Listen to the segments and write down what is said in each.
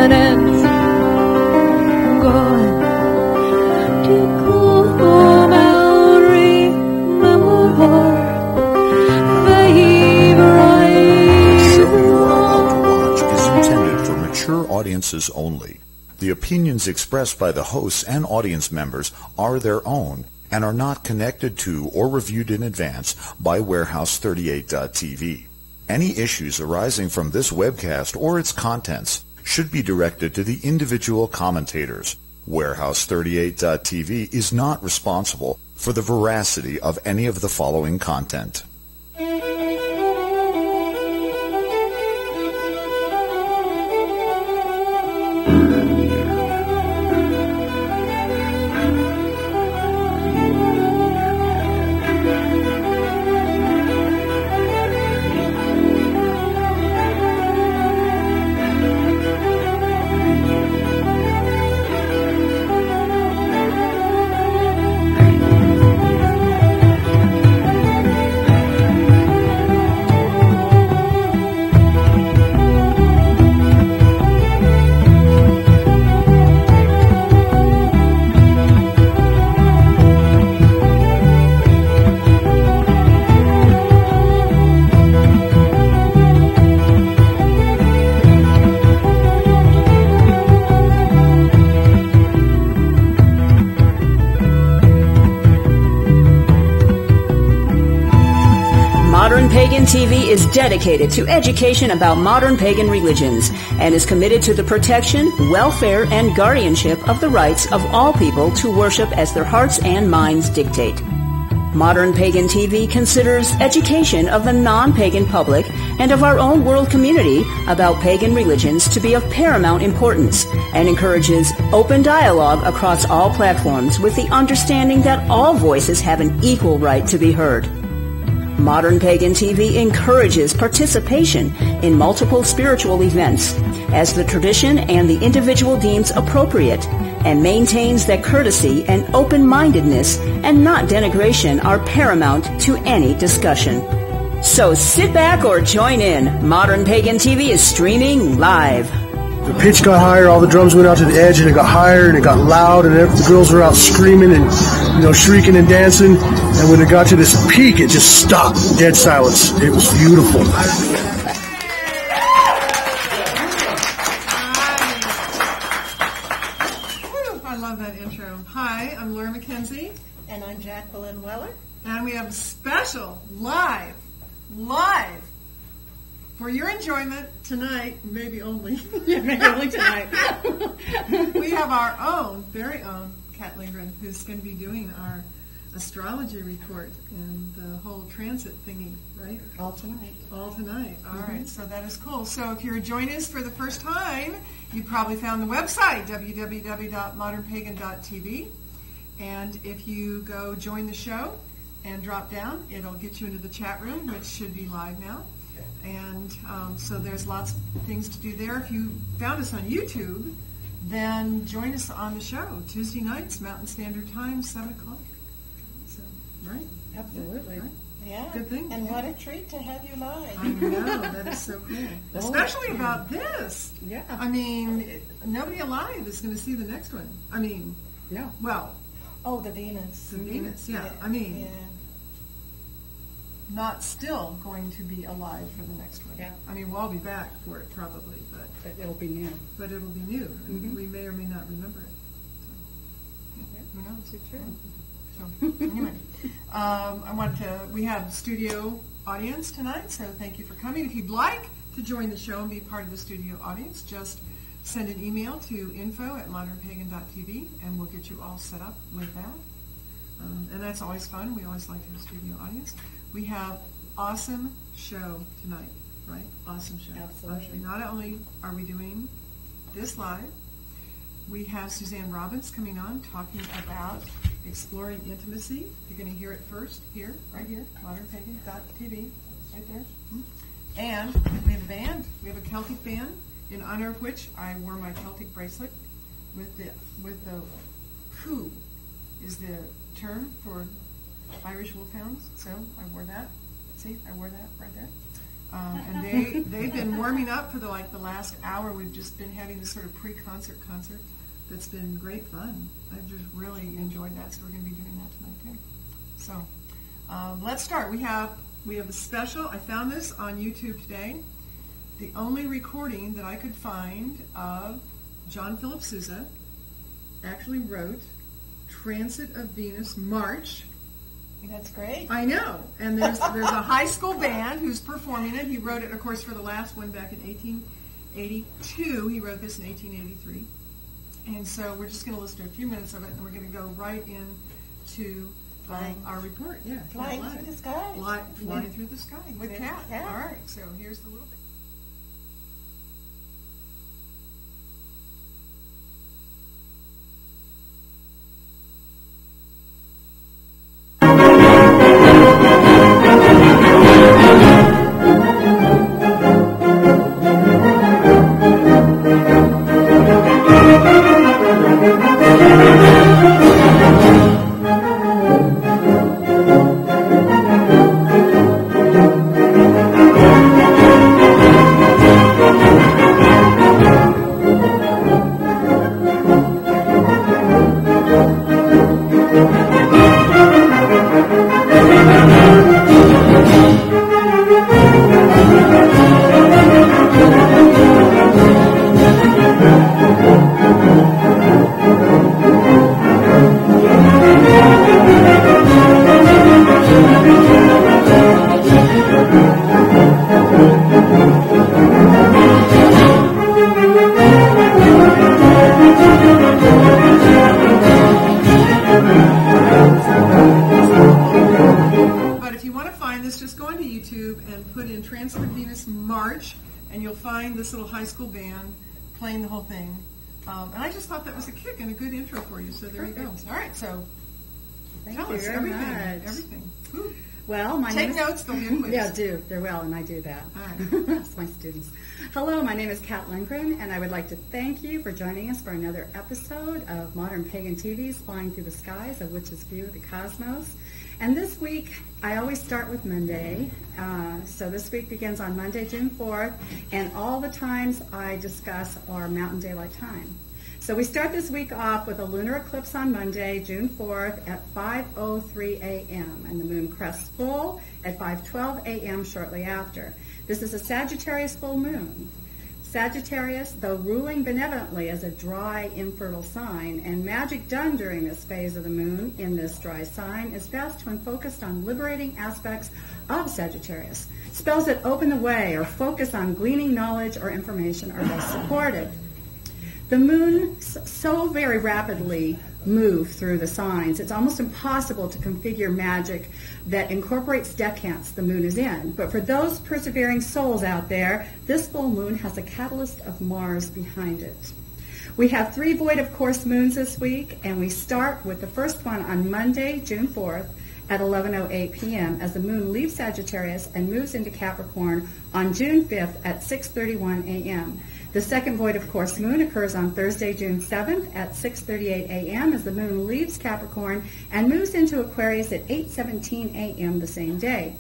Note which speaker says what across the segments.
Speaker 1: minutes gone. Tickle on our remember favorite.
Speaker 2: Show you are about to watch is intended for mature audiences only. The opinions expressed by the hosts and audience members are their own and are not connected to or reviewed in advance by Warehouse38.tv. Any issues arising from this webcast or its contents should be directed to the individual commentators. Warehouse38.tv is not responsible for the veracity of any of the following content.
Speaker 3: Modern Pagan TV is dedicated to education about modern pagan religions and is committed to the protection, welfare, and guardianship of the rights of all people to worship as their hearts and minds dictate. Modern Pagan TV considers education of the non-pagan public and of our own world community about pagan religions to be of paramount importance and encourages open dialogue across all platforms with the understanding that all voices have an equal right to be heard. Modern Pagan TV encourages participation in multiple spiritual events as the tradition and the individual deems appropriate and maintains that courtesy and open-mindedness and not denigration are paramount to any discussion. So sit back or join in. Modern Pagan TV is streaming live.
Speaker 4: The pitch got higher, all the drums went out to the edge, and it got higher, and it got loud, and the girls were out screaming and, shrieking and dancing. And when it got to this peak, it just stopped, dead silence. It was beautiful.
Speaker 5: I love that intro. Hi, I'm Laura McKenzie.
Speaker 6: And I'm Jacqueline Weller.
Speaker 5: And we have a special live, for your enjoyment tonight, maybe only.
Speaker 6: Yeah, maybe only tonight.
Speaker 5: We have our very own Kat Lindgren, who's going to be doing our astrology report and the whole transit thingy, right?
Speaker 6: All tonight.
Speaker 5: All tonight. All right, so that is cool. So if you're joining us for the first time, you probably found the website, www.modernpagan.tv. And if you go join the show and drop down, it'll get you into the chat room, which should be live now. And so there's lots of things to do there. If you found us on YouTube, then join us on the show Tuesday nights, Mountain Standard Time, 7 o'clock. So, right?
Speaker 6: Absolutely.
Speaker 5: Right?
Speaker 6: Yeah.
Speaker 5: Good thing.
Speaker 6: And what a treat to have you live.
Speaker 5: I know, that is so cool. Especially about this.
Speaker 6: Yeah.
Speaker 5: I mean, nobody alive is going to see the next one. I mean,
Speaker 6: yeah.
Speaker 5: Well.
Speaker 6: Oh, the Venus.
Speaker 5: The Venus, yeah. I mean, not still going to be alive for the next one.
Speaker 6: Yeah.
Speaker 5: I mean, we'll all be back for it probably, but
Speaker 6: it'll be new.
Speaker 5: But it'll be new, and we may or may not remember it. So, yeah, who knows?
Speaker 6: It's true.
Speaker 5: So anyway, we have studio audience tonight, so thank you for coming. If you'd like to join the show and be part of the studio audience, just send an email to info@modernpagan.tv, and we'll get you all set up with that. And that's always fun. We always like to have a studio audience. We have awesome show tonight, right? Awesome show.
Speaker 6: Absolutely.
Speaker 5: Not only are we doing this live, we have Suzanne Robbins coming on talking about exploring intimacy. You're going to hear it first here, right here, modernpagan.tv, right there. And we have a band. We have a Celtic band, in honor of which I wore my Celtic bracelet with the coup is the term for Irish wolfhounds. So I wore that. See, I wore that right there. And they've been warming up for the last hour. We've just been having this sort of pre-concert concert that's been great fun. I've just really enjoyed that, so we're going to be doing that tonight too. So let's start. We have a special. I found this on YouTube today. The only recording that I could find of John Philip Sousa actually wrote Transit of Venus March.
Speaker 6: That's great.
Speaker 5: I know. And there's a high school band who's performing it. He wrote it, of course, for the last one back in 1882. He wrote this in 1883. And so we're just going to listen to a few minutes of it, and we're going to go right into our report. Yeah,
Speaker 6: Flying through the sky.
Speaker 5: Flying through the sky with Kat. All right, so here's the little bit. This little high school band playing the whole thing. And I just thought that was a kick and a good intro for you. So there you go. All right, so tell us everything. Woo.
Speaker 7: Well,
Speaker 5: Take notes, they'll be a quiz.
Speaker 7: Yeah, do. They're well, and I do that. That's my students. Hello, my name is Kat Lindgren, and I would like to thank you for joining us for another episode of Modern Pagan TV's Flying Through the Skies, a Witch's View of the Cosmos. And this week, I always start with Monday. So this week begins on Monday, June 4th, and all the times I discuss are Mountain Daylight Time. So we start this week off with a lunar eclipse on Monday, June 4th at 5:03 a.m. and the moon crests full at 5:12 a.m. shortly after. This is a Sagittarius full moon. Sagittarius, though ruling benevolently as a dry, infertile sign, and magic done during this phase of the moon in this dry sign is best when focused on liberating aspects of Sagittarius. Spells that open the way or focus on gleaning knowledge or information are best supported. The moon so very rapidly moves through the signs, it's almost impossible to configure magic that incorporates decants the moon is in. But for those persevering souls out there, this full moon has a catalyst of Mars behind it. We have 3 void of course moons this week, and we start with the first one on Monday, June 4th at 11:08 p.m. as the moon leaves Sagittarius and moves into Capricorn on June 5th at 6:31 a.m. The second void of course moon occurs on Thursday, June 7th at 6:38 a.m. as the moon leaves Capricorn and moves into Aquarius at 8:17 a.m. the same day.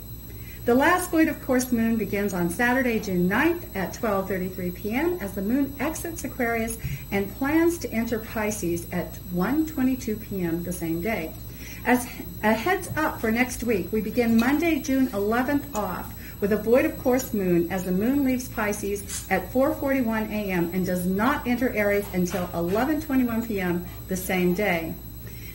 Speaker 7: The last void of course moon begins on Saturday, June 9th at 12:33 p.m. as the moon exits Aquarius and plans to enter Pisces at 1:22 p.m. the same day. As a heads up for next week, we begin Monday, June 11th off with a void of course moon as the moon leaves Pisces at 4:41 a.m. and does not enter Aries until 11:21 p.m. the same day.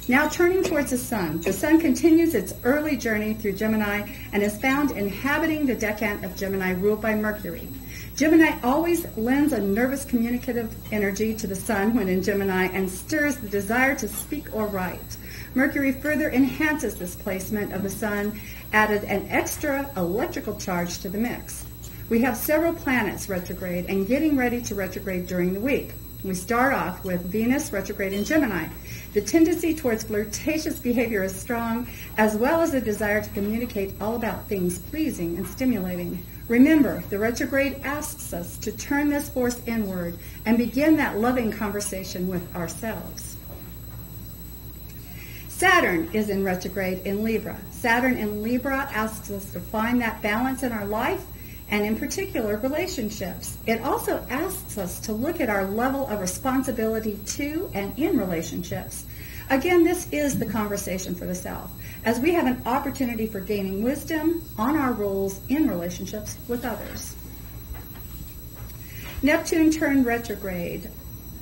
Speaker 7: Now turning towards the sun continues its early journey through Gemini and is found inhabiting the decant of Gemini ruled by Mercury. Gemini always lends a nervous communicative energy to the sun when in Gemini and stirs the desire to speak or write. Mercury further enhances this placement of the sun, added an extra electrical charge to the mix. We have several planets retrograde and getting ready to retrograde during the week. We start off with Venus retrograde in Gemini. The tendency towards flirtatious behavior is strong, as well as a desire to communicate all about things pleasing and stimulating. Remember, the retrograde asks us to turn this force inward and begin that loving conversation with ourselves. Saturn is in retrograde in Libra. Saturn in Libra asks us to find that balance in our life and in particular, relationships. It also asks us to look at our level of responsibility to and in relationships. Again, this is the conversation for the South, as we have an opportunity for gaining wisdom on our roles in relationships with others. Neptune turned retrograde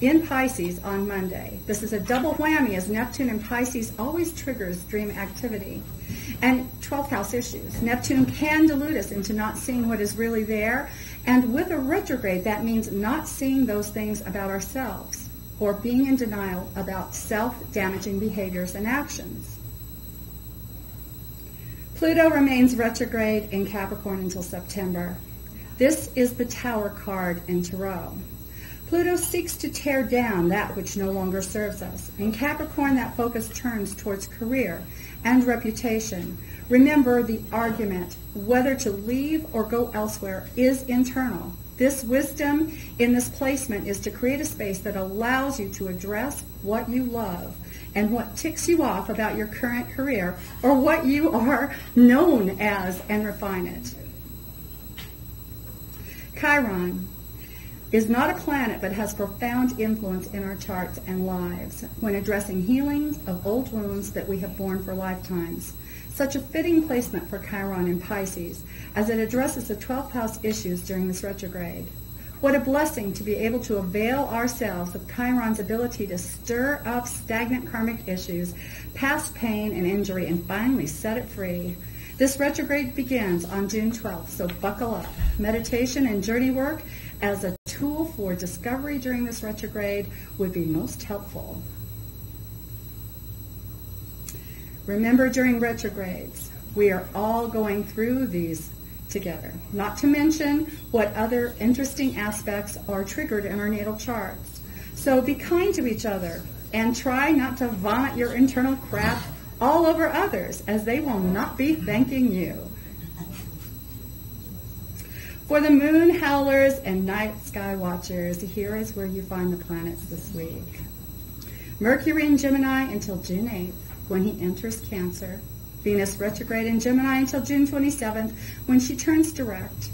Speaker 7: in Pisces on Monday. This is a double whammy, as Neptune in Pisces always triggers dream activity and 12th house issues. Neptune can delude us into not seeing what is really there, and with a retrograde, that means not seeing those things about ourselves or being in denial about self-damaging behaviors and actions. Pluto remains retrograde in Capricorn until September. This is the Tower card in Tarot. Pluto seeks to tear down that which no longer serves us. In Capricorn, that focus turns towards career and reputation. Remember, the argument whether to leave or go elsewhere is internal. This wisdom in this placement is to create a space that allows you to address what you love and what ticks you off about your current career or what you are known as, and refine it. Chiron is not a planet but has profound influence in our charts and lives when addressing healing of old wounds that we have borne for lifetimes. Such a fitting placement for Chiron in Pisces, as it addresses the 12th house issues during this retrograde. What a blessing to be able to avail ourselves of Chiron's ability to stir up stagnant karmic issues, past pain and injury, and finally set it free. This retrograde begins on June 12th, so buckle up. Meditation and journey work as a tool for discovery during this retrograde would be most helpful. Remember, during retrogrades, we are all going through these together, not to mention what other interesting aspects are triggered in our natal charts. So be kind to each other and try not to vomit your internal crap all over others, as they will not be thanking you. For the moon howlers and night sky watchers, here is where you find the planets this week. Mercury in Gemini until June 8th, when he enters Cancer. Venus retrograde in Gemini until June 27th, when she turns direct.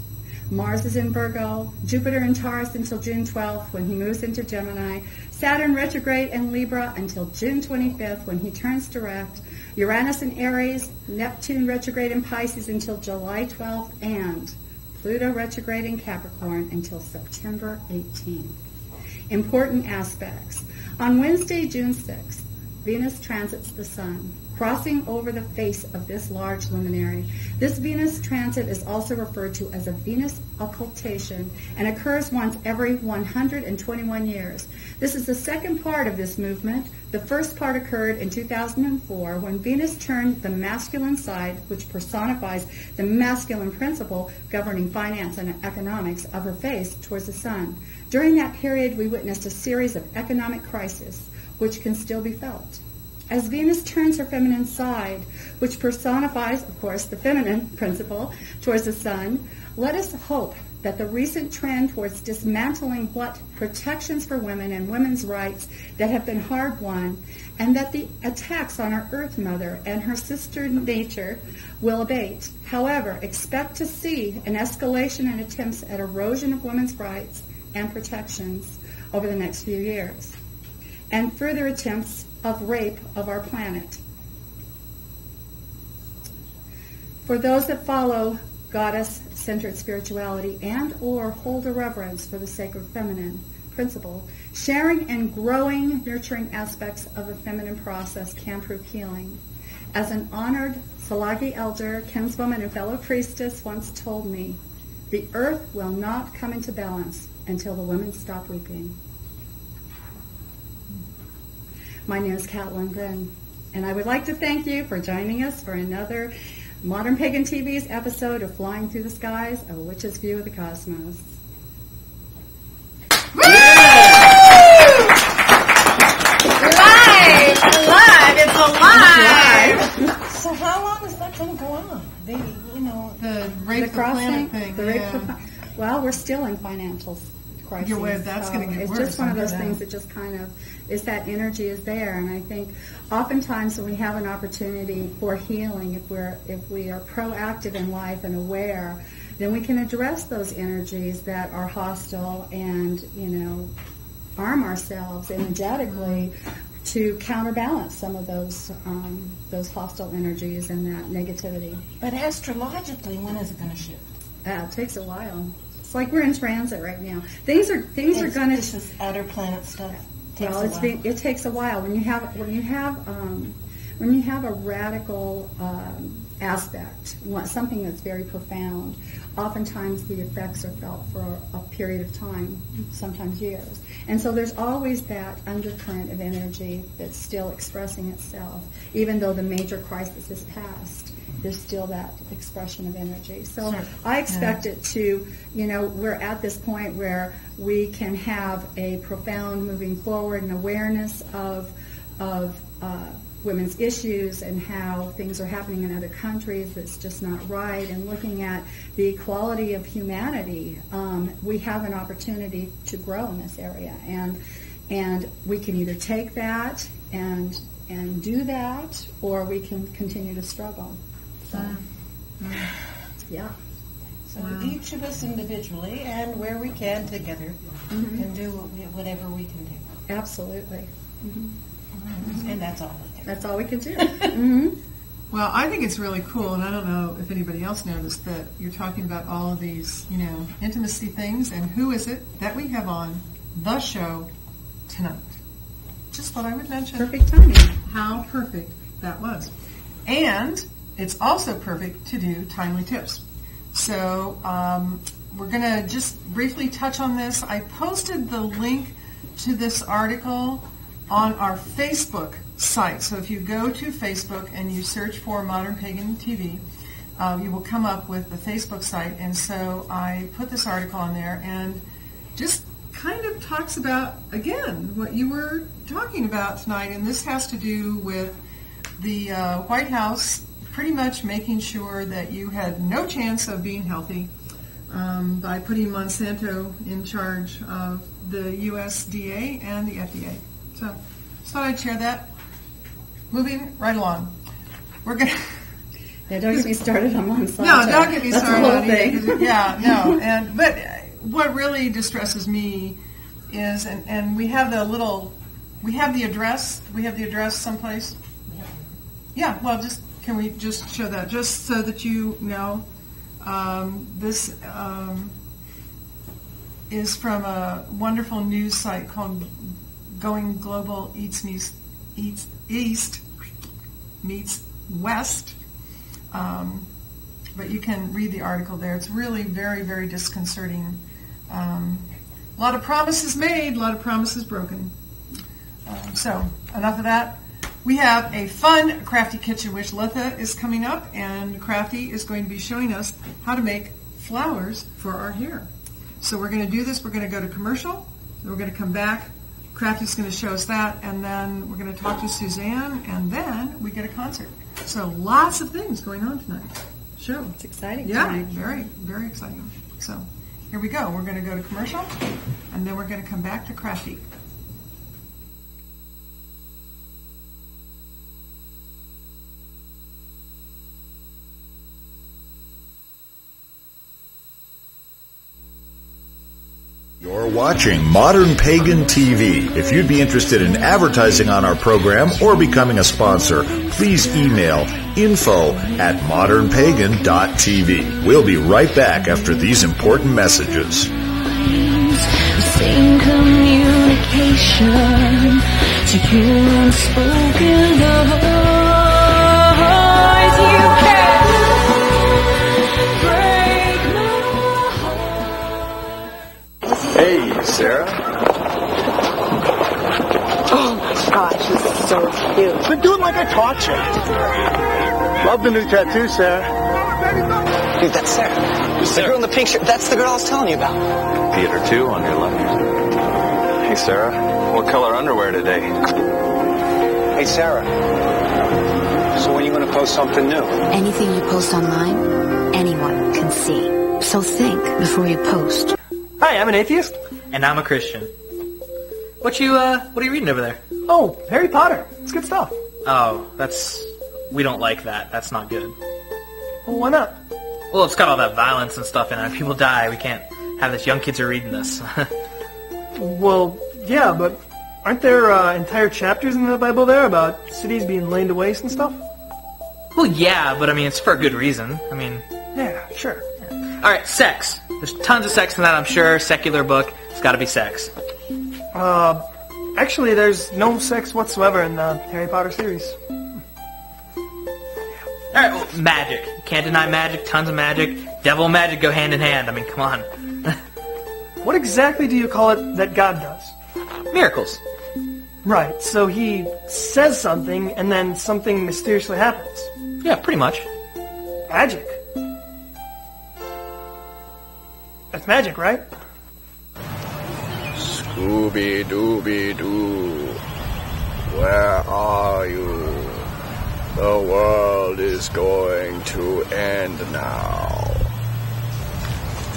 Speaker 7: Mars is in Virgo, Jupiter in Taurus until June 12th, when he moves into Gemini. Saturn retrograde in Libra until June 25th, when he turns direct. Uranus in Aries, Neptune retrograde in Pisces until July 12th, and Pluto retrograde in Capricorn until September 18th. Important aspects. On Wednesday, June 6th, Venus transits the Sun, crossing over the face of this large luminary. This Venus transit is also referred to as a Venus occultation and occurs once every 121 years. This is the second part of this movement. The first part occurred in 2004 when Venus turned the masculine side, which personifies the masculine principle governing finance and economics, of her face towards the Sun. During that period, we witnessed a series of economic crises, which can still be felt. As Venus turns her feminine side, which personifies, of course, the feminine principle towards the Sun, let us hope that the recent trend towards dismantling what protections for women and women's rights that have been hard won, and that the attacks on our Earth Mother and her sister nature will abate. However, expect to see an escalation in attempts at erosion of women's rights and protections over the next few years, and further attempts of rape of our planet. For those that follow goddess-centered spirituality and or hold a reverence for the sacred feminine principle, sharing and growing nurturing aspects of the feminine process can prove healing. As an honored Salagi elder, kinswoman, and fellow priestess once told me, the earth will not come into balance until the women stop weeping. My name is Kat Lundgren, and I would like to thank you for joining us for another Modern Pagan TV's episode of Flying Through the Skies, A Witch's View of the Cosmos.
Speaker 6: Live! It's alive! So how long is that going to go on?
Speaker 5: The rape the planet thing.
Speaker 7: Well, we're still in financial crisis.
Speaker 5: That's going to get worse.
Speaker 7: It's just one of those things that just kind of is, that energy is there, and I think oftentimes when we have an opportunity for healing, if we are proactive in life and aware, then we can address those energies that are hostile and, arm ourselves energetically to counterbalance some of those hostile energies and that negativity.
Speaker 6: But astrologically, when is it going to shift?
Speaker 7: It takes a while. It's like we're in transit right now. Things are going to.
Speaker 6: This is outer planet stuff.
Speaker 7: It takes a while when you have a radical aspect, something that's very profound. Oftentimes the effects are felt for a period of time, sometimes years. And so there's always that undercurrent of energy that's still expressing itself. Even though the major crisis is past, there's still that expression of energy. So I expect it to, we're at this point where we can have a profound moving forward and awareness of women's issues and how things are happening in other countries that's just not right, and looking at the equality of humanity. We have an opportunity to grow in this area, and we can either take that and do that, or we can continue to struggle. So, yeah.
Speaker 6: So each of us individually, and where we can together, can do whatever we can do.
Speaker 7: Absolutely.
Speaker 6: And that's all.
Speaker 7: That's all we can do.
Speaker 5: Well, I think it's really cool, and I don't know if anybody else noticed that you're talking about all of these, intimacy things, and who is it that we have on the show tonight? Just thought I would mention.
Speaker 7: Perfect timing.
Speaker 5: How perfect that was. And it's also perfect to do timely tips. So we're going to just briefly touch on this. I posted the link to this article on our Facebook site. So if you go to Facebook and you search for Modern Pagan TV, you will come up with the Facebook site. And so I put this article on there and just kind of talks about, again, what you were talking about tonight. And this has to do with the White House pretty much making sure that you had no chance of being healthy by putting Monsanto in charge of the USDA and the FDA. So just thought I'd share that. Moving right along. We're going to...
Speaker 7: Yeah, don't get me started on Monsanto.
Speaker 5: No, don't get me started on
Speaker 7: it.
Speaker 5: Yeah, no. But what really distresses me is, and we have we have the address. We have the address someplace. Yeah, well, can we just show that, just so that you know? This is from a wonderful news site called Going Global East Meets West. But you can read the article there. It's really very, very disconcerting. A lot of promises made, a lot of promises broken. So enough of that. We have a fun Crafty Kitchen Wish. Letha is coming up, and Crafty is going to be showing us how to make flowers for our hair. So we're going to do this. We're going to go to commercial. Then we're going to come back. Crafty's going to show us that, and then we're going to talk to Suzanne, and then we get a concert. So lots of things going on tonight. Show.
Speaker 7: It's exciting.
Speaker 5: Yeah,
Speaker 7: tonight.
Speaker 5: very, very exciting. So here we go. We're going to go to commercial, and then we're going to come back to Crafty.
Speaker 2: You're watching Modern Pagan TV. If you'd be interested in advertising on our program or becoming a sponsor, please email info@modernpagan.tv. We'll be right back after these important messages.
Speaker 1: Same communication to hear unspoken words. You can break my heart.
Speaker 8: Hey, Sarah.
Speaker 9: Oh my gosh, he's so cute.
Speaker 8: Been doing like I taught you. Love the new tattoo, Sarah.
Speaker 9: Dude, that's Sarah. The girl in the pink shirt. That's the girl I was telling you about.
Speaker 8: Theater 2 on your left. Hey, Sarah. What color underwear today?
Speaker 9: Hey, Sarah. So when are you going to post something new?
Speaker 10: Anything you post online, anyone can see. So think before you post.
Speaker 11: Hi, I'm an atheist.
Speaker 12: And I'm a Christian.
Speaker 11: What are you reading over there? Oh, Harry Potter. It's good stuff.
Speaker 12: Oh, we don't like that. That's not good.
Speaker 11: Well, why not? Well, it's got all that violence and stuff in it. People die. We can't have this. Young kids are reading this.
Speaker 12: Well, yeah, but aren't there entire chapters in the Bible there about cities being laid to waste and stuff?
Speaker 11: Well, yeah, but I mean, it's for a good reason. I mean...
Speaker 12: Yeah, sure.
Speaker 11: All right, sex. There's tons of sex in that, I'm sure. Secular book. It's got to be sex.
Speaker 12: Actually, there's no sex whatsoever in the Harry Potter series.
Speaker 11: All right, well, magic. Can't deny magic. Tons of magic. Devil and magic go hand in hand. I mean, come on.
Speaker 12: What exactly do you call it that God does?
Speaker 11: Miracles.
Speaker 12: Right, so he says something, and then something mysteriously happens.
Speaker 11: Yeah, pretty much.
Speaker 12: Magic. That's magic, right?
Speaker 13: Scooby-Dooby-Doo, where are you? The world is going to end now.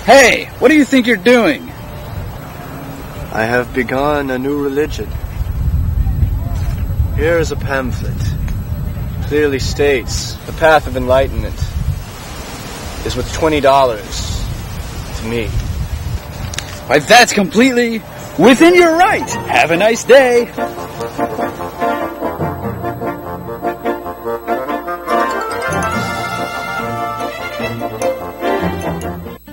Speaker 14: Hey, what do you think you're doing?
Speaker 13: I have begun a new religion. Here is a pamphlet. Clearly states the path of enlightenment is worth $20 to me.
Speaker 14: Why, that's completely within your right. Have a nice day.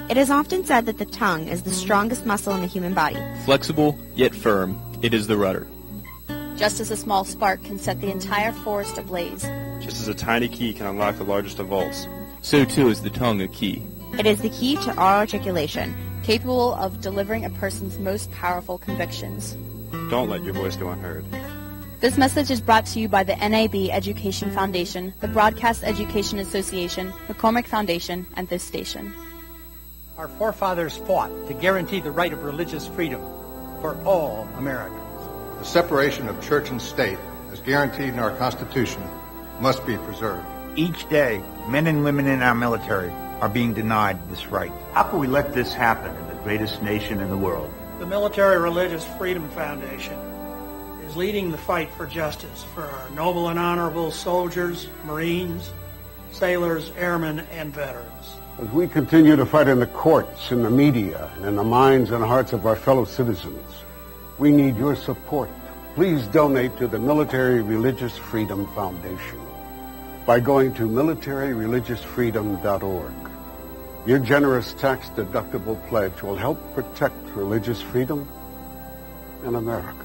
Speaker 15: It is often said that the tongue is the strongest muscle in the human body.
Speaker 16: Flexible, yet firm, it is the rudder.
Speaker 17: Just as a small spark can set the entire forest ablaze.
Speaker 18: Just as a tiny key can unlock the largest of vaults.
Speaker 16: So too is the tongue a key.
Speaker 15: It is the key to all articulation,
Speaker 17: capable of delivering a person's most powerful convictions.
Speaker 18: Don't let your voice go unheard.
Speaker 17: This message is brought to you by the NAB Education Foundation, the Broadcast Education Association, McCormick Foundation, and this station.
Speaker 19: Our forefathers fought to guarantee the right of religious freedom for all Americans.
Speaker 20: The separation of church and state, as guaranteed in our Constitution, must be preserved.
Speaker 21: Each day, men and women in our military are being denied this right. How can we let this happen in the greatest nation in the world?
Speaker 12: The Military Religious Freedom Foundation is leading the fight for justice for our noble and honorable soldiers, Marines, sailors, airmen, and veterans.
Speaker 22: As we continue to fight in the courts, in the media, and in the minds and hearts of our fellow citizens, we need your support. Please donate to the Military Religious Freedom Foundation by going to militaryreligiousfreedom.org. Your generous tax-deductible pledge will help protect religious freedom in America.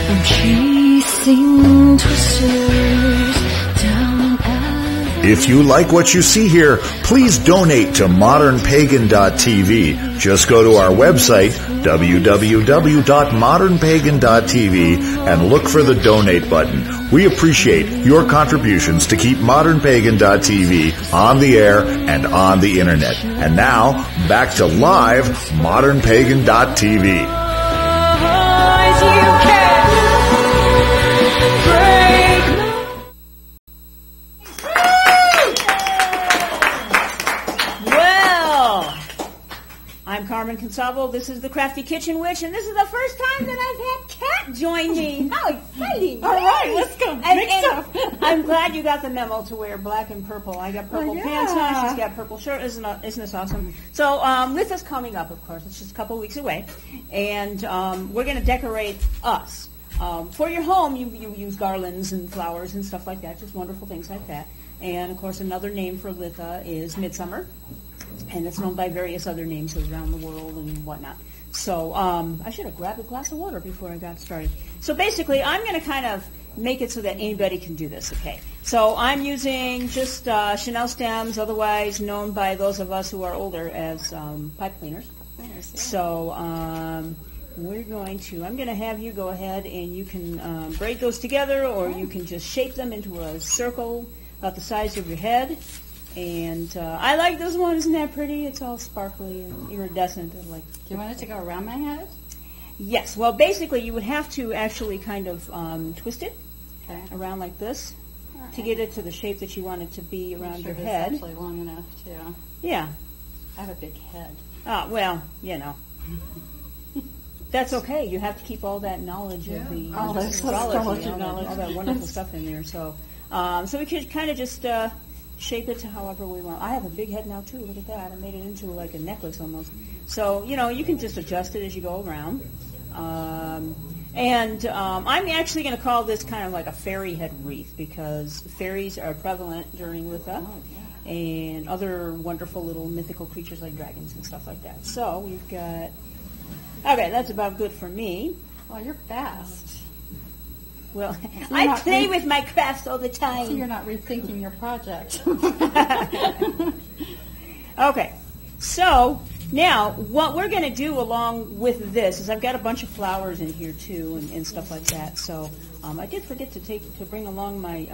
Speaker 1: I'm chasing twisters down at...
Speaker 2: If you like what you see here, please donate to ModernPagan.tv. Just go to our website, www.modernpagan.tv, and look for the donate button. We appreciate your contributions to keep ModernPagan.tv on the air and on the internet. And now, back to live ModernPagan.tv.
Speaker 3: I'm Carmen Consabo. This is the Crafty Kitchen Witch, and this is the first time that I've had Kat join me. How exciting!
Speaker 7: All right, let's go mix up.
Speaker 3: I'm glad you got the memo to wear black and purple. I got purple pants on. She's got purple shirt. Isn't this awesome? So with us coming up, of course, it's just a couple weeks away, and we're going to decorate us. For your home, you use garlands and flowers and stuff like that, just wonderful things like that. And, of course, another name for Litha is Midsummer. And it's known by various other names around the world and whatnot. So I should have grabbed a glass of water before I got started. So basically, I'm going to kind of make it so that anybody can do this, okay? So I'm using just Chanel stems, otherwise known by those of us who are older as pipe cleaners. So I'm going to have you go ahead and you can braid those together, or you can just shape them into a circle about the size of your head. And I like this one. Isn't that pretty? It's all sparkly and iridescent. Do
Speaker 7: you want it to go around my head?
Speaker 3: Yes. Well, basically, you would have to actually kind of twist it around like this to get it to the shape that you want it to be around your head.
Speaker 7: It's actually long enough, too.
Speaker 3: Yeah.
Speaker 7: I have a big head.
Speaker 3: Well, you know. That's okay. You have to keep all that knowledge of the astrology, all that wonderful stuff in there. So, so we could kind of just shape it to however we want. I have a big head now too. Look at that. I made it into like a necklace almost. So you can just adjust it as you go around. And I'm actually going to call this kind of like a fairy head wreath because fairies are prevalent during Litha and other wonderful little mythical creatures like dragons and stuff like that. So we've got, okay, that's about good for me.
Speaker 7: Well, you're fast.
Speaker 3: Well, I play with my crafts all the time.
Speaker 7: So you're not rethinking your project.
Speaker 3: Okay, so now what we're going to do along with this is I've got a bunch of flowers in here too and stuff like that. So I did forget to bring along my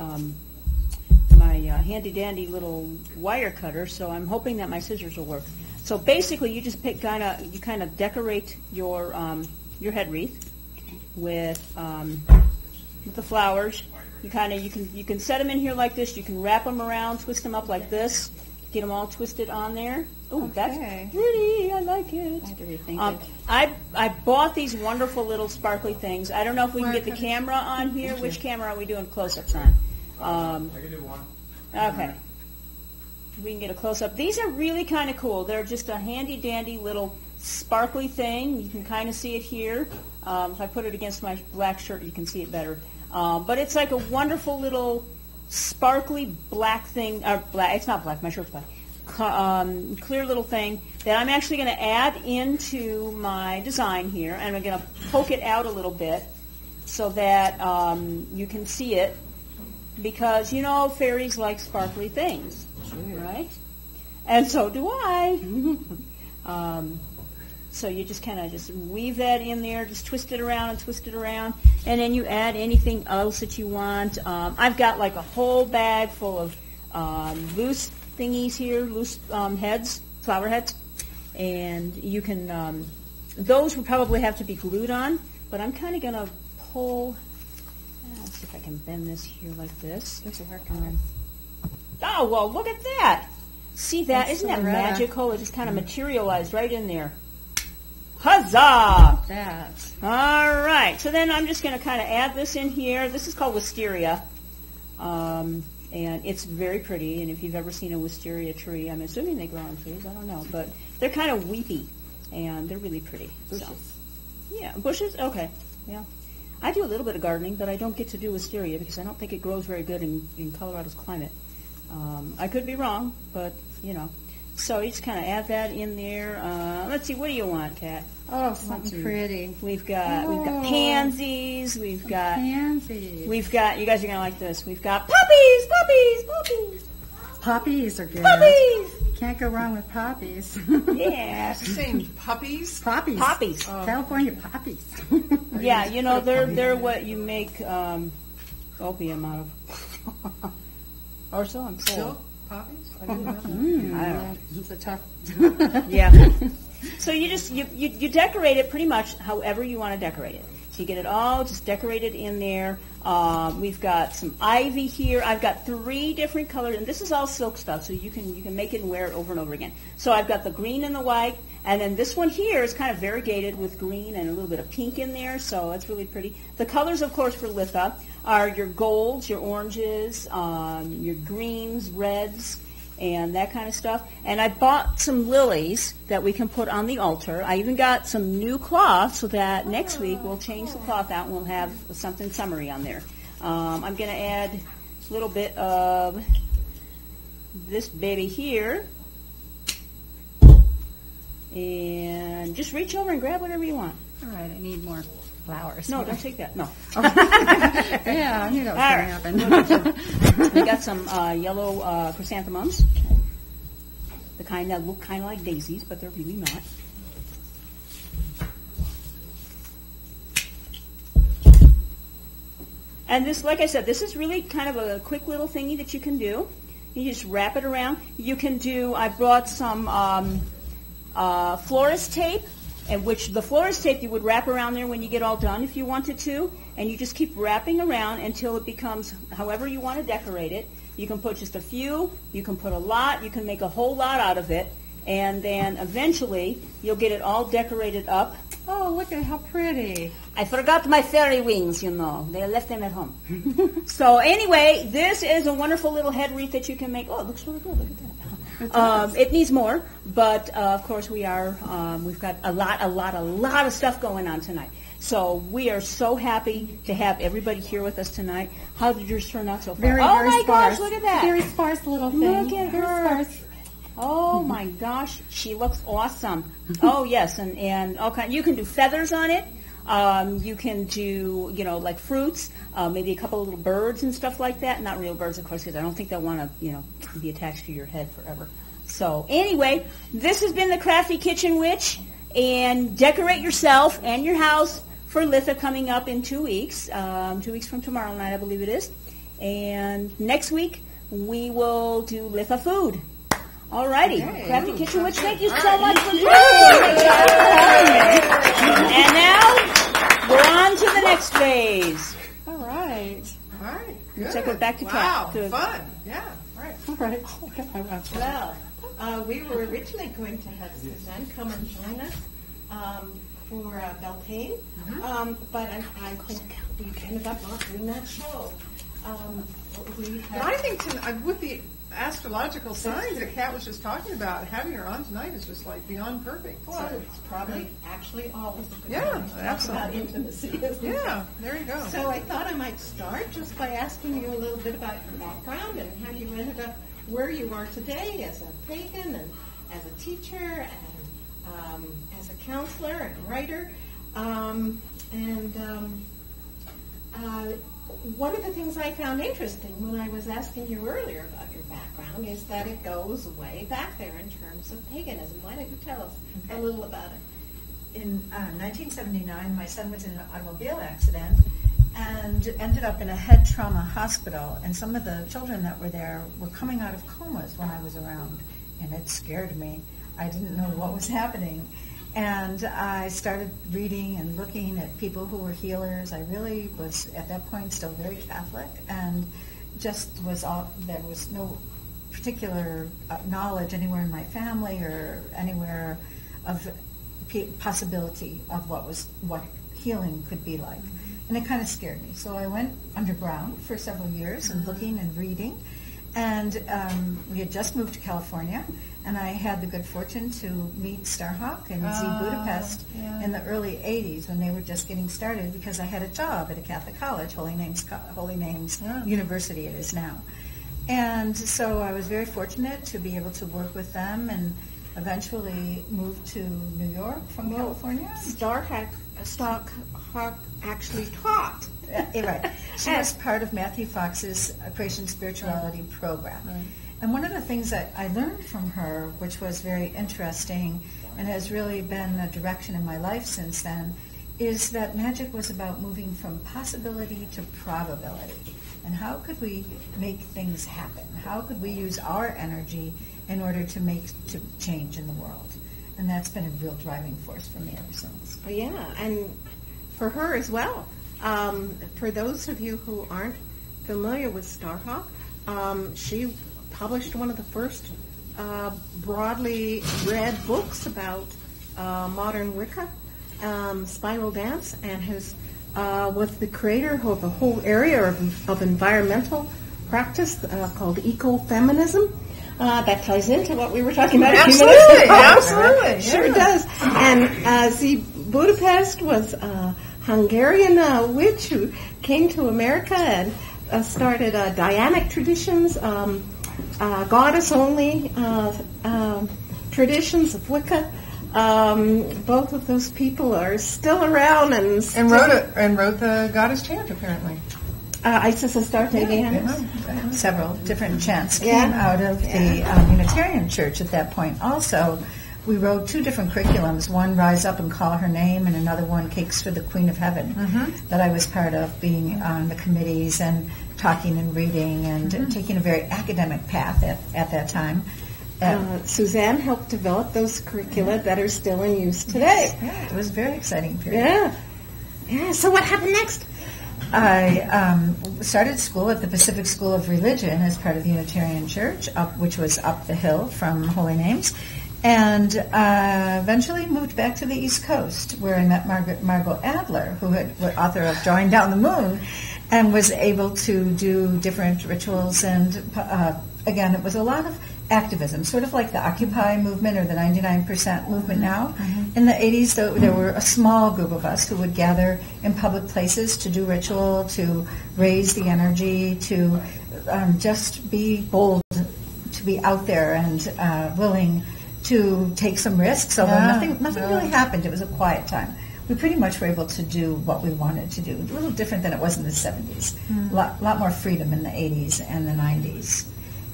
Speaker 3: my handy dandy little wire cutter. So I'm hoping that my scissors will work. So basically, you just kind of decorate your head wreath with the flowers. You can set them in here like this. You can wrap them around, twist them up like this. Get them all twisted on there. Oh, that's pretty. I like it. I have to rethink it. I bought these wonderful little sparkly things. I don't know if we can get the camera on here. Which camera are we doing close-ups on?
Speaker 4: I can do one.
Speaker 3: Okay. We can get a close-up. These are really kind of cool. They're just a handy-dandy little sparkly thing. You can kind of see it here. If I put it against my black shirt, you can see it better. But it's like a wonderful little sparkly black thing, or black, it's not black, my shirt's black, clear little thing that I'm actually going to add into my design here, and I'm going to poke it out a little bit so that you can see it, because fairies like sparkly things, right? And so do I. So you just kind of just weave that in there, just twist it around and twist it around, and then you add anything else that you want. I've got like a whole bag full of loose thingies here, loose heads, flower heads, and you can, those will probably have to be glued on, but I'm kind of going to pull, let's see if I can bend this here like this.
Speaker 7: There's a hair color.
Speaker 3: Oh, well, look at that. See that? Isn't that magical? It just kind of materialized right in there. Huzzah!
Speaker 7: That.
Speaker 3: All right. So then I'm just going to kind of add this in here. This is called wisteria. And it's very pretty. And if you've ever seen a wisteria tree, I'm assuming they grow on trees. I don't know. But they're kind of weepy. And they're really pretty. Bushes. So, yeah. Bushes? Okay. Yeah. I do a little bit of gardening, but I don't get to do wisteria because I don't think it grows very good in Colorado's climate. I could be wrong, but, So you just kind of add that in there. Let's see, what do you want, Kat?
Speaker 7: Oh, something pretty.
Speaker 3: We've got pansies. We've got
Speaker 7: pansies.
Speaker 3: We've got, you guys are gonna like this. We've got poppies.
Speaker 7: Poppies are good.
Speaker 3: Poppies.
Speaker 7: Can't go wrong with poppies.
Speaker 3: Yeah.
Speaker 5: Saying puppies.
Speaker 7: Poppies.
Speaker 3: Oh.
Speaker 7: California poppies.
Speaker 3: Yeah, they're what you make opium out of. Or so I'm told.
Speaker 5: Silk poppies?
Speaker 3: I don't know.
Speaker 7: It's a tough.
Speaker 3: Yeah. So you just you decorate it pretty much however you want to decorate it. So you get it all just decorated in there. We've got some ivy here. I've got 3 different colors, and this is all silk stuff, so you can make it and wear it over and over again. So I've got the green and the white, and then this one here is kind of variegated with green and a little bit of pink in there, so it's really pretty. The colors, of course, for Litha are your golds, your oranges, your greens, reds, and that kind of stuff. And I bought some lilies that we can put on the altar. I even got some new cloth so that next week we'll change the cloth out and we'll have something summery on there. I'm going to add a little bit of this baby here. And just reach over and grab whatever you want.
Speaker 7: All right, I need more flowers.
Speaker 3: No, don't take that. No.
Speaker 7: Yeah, I knew that was going to happen.
Speaker 3: We got some yellow chrysanthemums, the kind that look kind of like daisies, but they're really not. And this, like I said, this is really kind of a quick little thingy that you can do. You just wrap it around. You can do, I brought some florist tape, and which the florist tape you would wrap around there when you get all done if you wanted to, and you just keep wrapping around until it becomes however you want to decorate it. You can put just a few, you can put a lot, you can make a whole lot out of it, and then eventually you'll get it all decorated up. Oh,
Speaker 7: Oh, look at how pretty.
Speaker 3: I forgot my fairy wings, you know. They left them at home. So anyway, this is a wonderful little head wreath that you can make. Oh, it looks really good. Look at that. It needs more, but of course we've got a lot of stuff going on tonight. So we are so happy to have everybody here with us tonight. How did yours turn out so far?
Speaker 7: Very
Speaker 3: my
Speaker 7: sparse.
Speaker 3: gosh, look at that.
Speaker 7: Very sparse little thing.
Speaker 3: Look at
Speaker 7: Very
Speaker 3: her.
Speaker 7: sparse.
Speaker 3: Oh my gosh, she looks awesome. Oh yes, and all kind. You can do feathers on it. You can do, like fruits, maybe a couple of little birds and stuff like that. Not real birds, of course, because I don't think they'll want to, be attached to your head forever. So anyway, this has been the Crafty Kitchen Witch, and decorate yourself and your house for Litha coming up in 2 weeks. 2 weeks from tomorrow night, I believe it is. And next week we will do Litha food. Alrighty,
Speaker 5: Okay.
Speaker 3: Crafty Kitchen Witch, thank you so much for joining me. And now we're on to the next phase.
Speaker 7: All right.
Speaker 5: All right.
Speaker 3: Let's
Speaker 5: Good.
Speaker 3: go back to
Speaker 5: Wow.
Speaker 3: Kat.
Speaker 5: Fun. Yeah. Right.
Speaker 7: All right.
Speaker 4: Well, we were originally going to have Suzanne come and join us for Beltane, but I think we ended up not doing that show.
Speaker 5: But I think with the astrological signs that Kat was just talking about, having her on tonight is just like beyond perfect.
Speaker 4: Well, it's probably actually always a good
Speaker 5: Yeah,
Speaker 4: time to talk
Speaker 5: absolutely.
Speaker 4: about intimacy. Isn't
Speaker 5: Yeah,
Speaker 4: it?
Speaker 5: there you go.
Speaker 4: So I thought I might start just by asking you a little bit about your background and how you ended up where you are today as a pagan and as a teacher and as a counselor and writer. One of the things I found interesting when I was asking you earlier about your background is that it goes way back there in terms of paganism. Why don't you tell us a little about it?
Speaker 6: In 1979, my son was in an automobile accident and ended up in a head trauma hospital. And some of the children that were there were coming out of comas when I was around, and it scared me. I didn't know what was happening. And I started reading and looking at people who were healers. I really was, at that point, still very Catholic, and there was no particular knowledge anywhere in my family or anywhere of possibility of what healing could be like. And it kind of scared me. So I went underground for several years and looking and reading. And we had just moved to California, and I had the good fortune to meet Starhawk and Z Budapest in the early 80s when they were just getting started, because I had a job at a Catholic college, Holy Names University it is now. And so I was very fortunate to be able to work with them and eventually moved to New York from California.
Speaker 4: Starhawk actually taught.
Speaker 6: Right. She was part of Matthew Fox's Creation Spirituality program. Right. And one of the things that I learned from her, which was very interesting and has really been a direction in my life since then, is that magic was about moving from possibility to probability. And how could we make things happen? How could we use our energy in order to change in the world? And that's been a real driving force for me ever since.
Speaker 4: Yeah, and for her as well. For those of you who aren't familiar with Starhawk, she published one of the first broadly read books about modern Wicca, Spiral Dance, and was the creator of a whole area of environmental practice called ecofeminism. That ties into what we were talking about a few minutes ago.
Speaker 5: Absolutely.
Speaker 4: Sure does. And Z Budapest was Hungarian witch who came to America and started Dianic traditions, goddess-only traditions of Wicca. Both of those people are still around and
Speaker 5: wrote the goddess chant, apparently.
Speaker 4: Isis Astarte Diana.
Speaker 6: Several different chants came out of the Unitarian Church at that point. Also, we wrote two different curriculums, one Rise Up and Call Her Name, and another one Cakes for the Queen of Heaven, that I was part of, being on the committees and talking and reading and taking a very academic path at that time.
Speaker 4: Suzanne helped develop those curricula that are still in use today.
Speaker 6: Yeah, it was a very exciting period.
Speaker 4: Yeah. So what happened next?
Speaker 6: I started school at the Pacific School of Religion as part of the Unitarian Church, which was up the hill from Holy Names. And eventually moved back to the East Coast, where I met Margot Adler, who was author of Drawing Down the Moon, and was able to do different rituals. And again, it was a lot of activism, sort of like the Occupy movement or the 99% movement now. In the 80s, there were a small group of us who would gather in public places to do ritual, to raise the energy, to just be bold, to be out there and willing to take some risks, although nothing really happened. It was a quiet time. We pretty much were able to do what we wanted to do. A little different than it was in the 70s. A lot more freedom in the 80s and the 90s.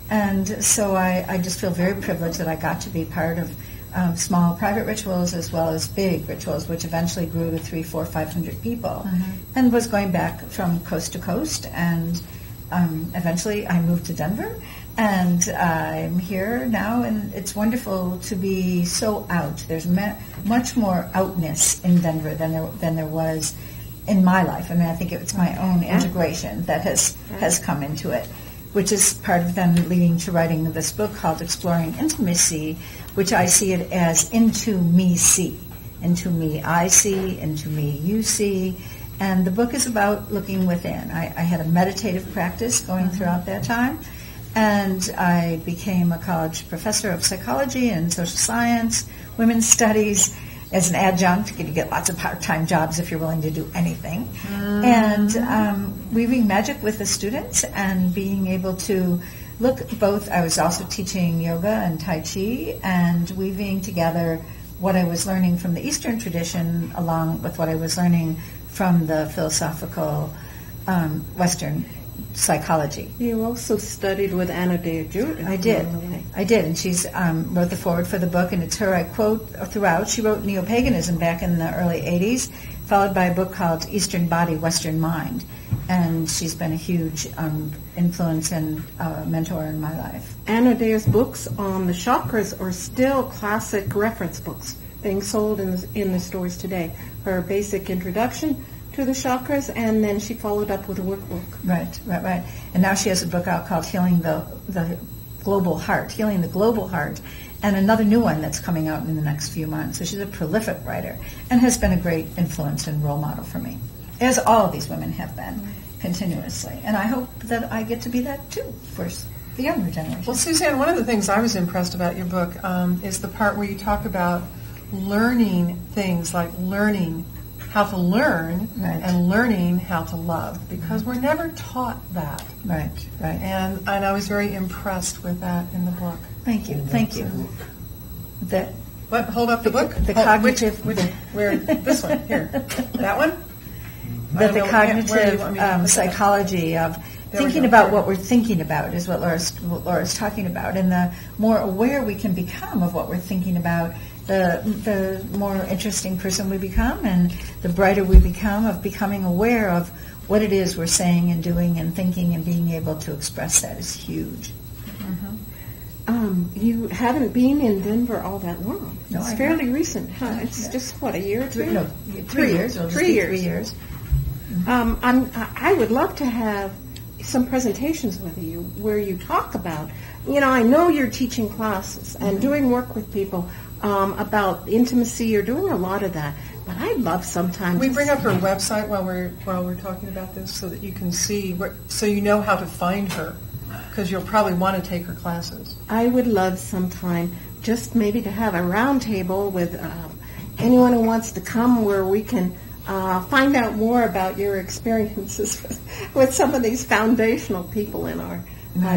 Speaker 6: And so I just feel very privileged that I got to be part of small private rituals as well as big rituals, which eventually grew to 300, 400, 500 people, and was going back from coast to coast. And eventually I moved to Denver. And I'm here now, and it's wonderful to be so out. There's much more outness in Denver than there was in my life. I mean, I think it's my own integration that has come into it, which is part of them leading to writing this book called Exploring Intimacy, which I see it as into me see. Into me I see, into me you see. And the book is about looking within. I had a meditative practice going throughout that time. And I became a college professor of psychology and social science, women's studies, as an adjunct. You get lots of part-time jobs if you're willing to do anything. And weaving magic with the students and being able to look both. I was also teaching yoga and Tai Chi and weaving together what I was learning from the Eastern tradition along with what I was learning from the philosophical Western psychology.
Speaker 4: You also studied with Anna Day-Judith.
Speaker 6: I did, and she's wrote the foreword for the book, and it's her I quote throughout. She wrote Neo-Paganism back in the early 80s, followed by a book called Eastern Body, Western Mind, and she's been a huge influence and mentor in my life.
Speaker 4: Anna Day's books on the chakras are still classic reference books being sold in the stores today. Her basic introduction to the chakras, and then she followed up with a workbook. Right.
Speaker 6: And now she has a book out called Healing the Global Heart, Healing the Global Heart, and another new one that's coming out in the next few months. So she's a prolific writer and has been a great influence and role model for me, as all of these women have been continuously. And I hope that I get to be that too for the younger generation.
Speaker 5: Well, Suzanne, one of the things I was impressed about your book is the part where you talk about learning things, like learning how to learn and learning how to love, because we're never taught that.
Speaker 6: Right.
Speaker 5: And I was very impressed with that in the book.
Speaker 6: Thank you.
Speaker 5: Hold up the book.
Speaker 6: The cognitive.
Speaker 5: Where? This one here. That one.
Speaker 6: The cognitive psychology of thinking about what we're thinking about is what Laura's talking about, and the more aware we can become of what we're thinking about, the more interesting person we become, and the brighter we become of becoming aware of what it is we're saying and doing and thinking, and being able to express that is huge.
Speaker 4: You haven't been in Denver all that long.
Speaker 6: No,
Speaker 4: it's fairly recent. It's just, what, a year or two?
Speaker 6: No, 3 years.
Speaker 4: 3 years.
Speaker 6: 3 years.
Speaker 4: I would love to have some presentations with you where you talk about, I know you're teaching classes and doing work with people about intimacy. You're doing a lot of that, but I'd love sometimes.
Speaker 5: We bring up her website while we're talking about this, so that you can see so you know how to find her, because you'll probably want to take her classes.
Speaker 4: I would love sometime just maybe to have a round table with anyone who wants to come, where we can find out more about your experiences with some of these foundational people in our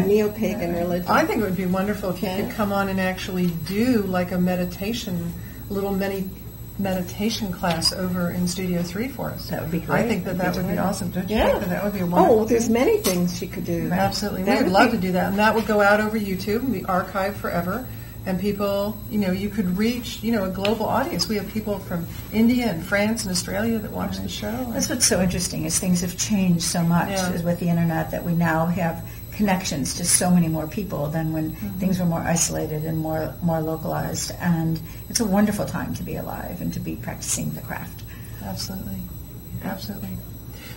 Speaker 4: neo-pagan religion.
Speaker 5: I think it would be wonderful if you could come on and actually do like a little mini meditation class over in Studio 3 for us.
Speaker 6: That would be great.
Speaker 5: I think that would be awesome. Don't you think that would be wonderful?
Speaker 4: Oh, there's many things she could do.
Speaker 5: Absolutely. We would love to do that. And that would go out over YouTube and be archived forever. And people, you could reach, a global audience. We have people from India and France and Australia that watch the show.
Speaker 6: That's what's so interesting, is things have changed so much with the internet, that we now have connections to so many more people than when things were more isolated and more localized. And it's a wonderful time to be alive and to be practicing the craft.
Speaker 5: Absolutely.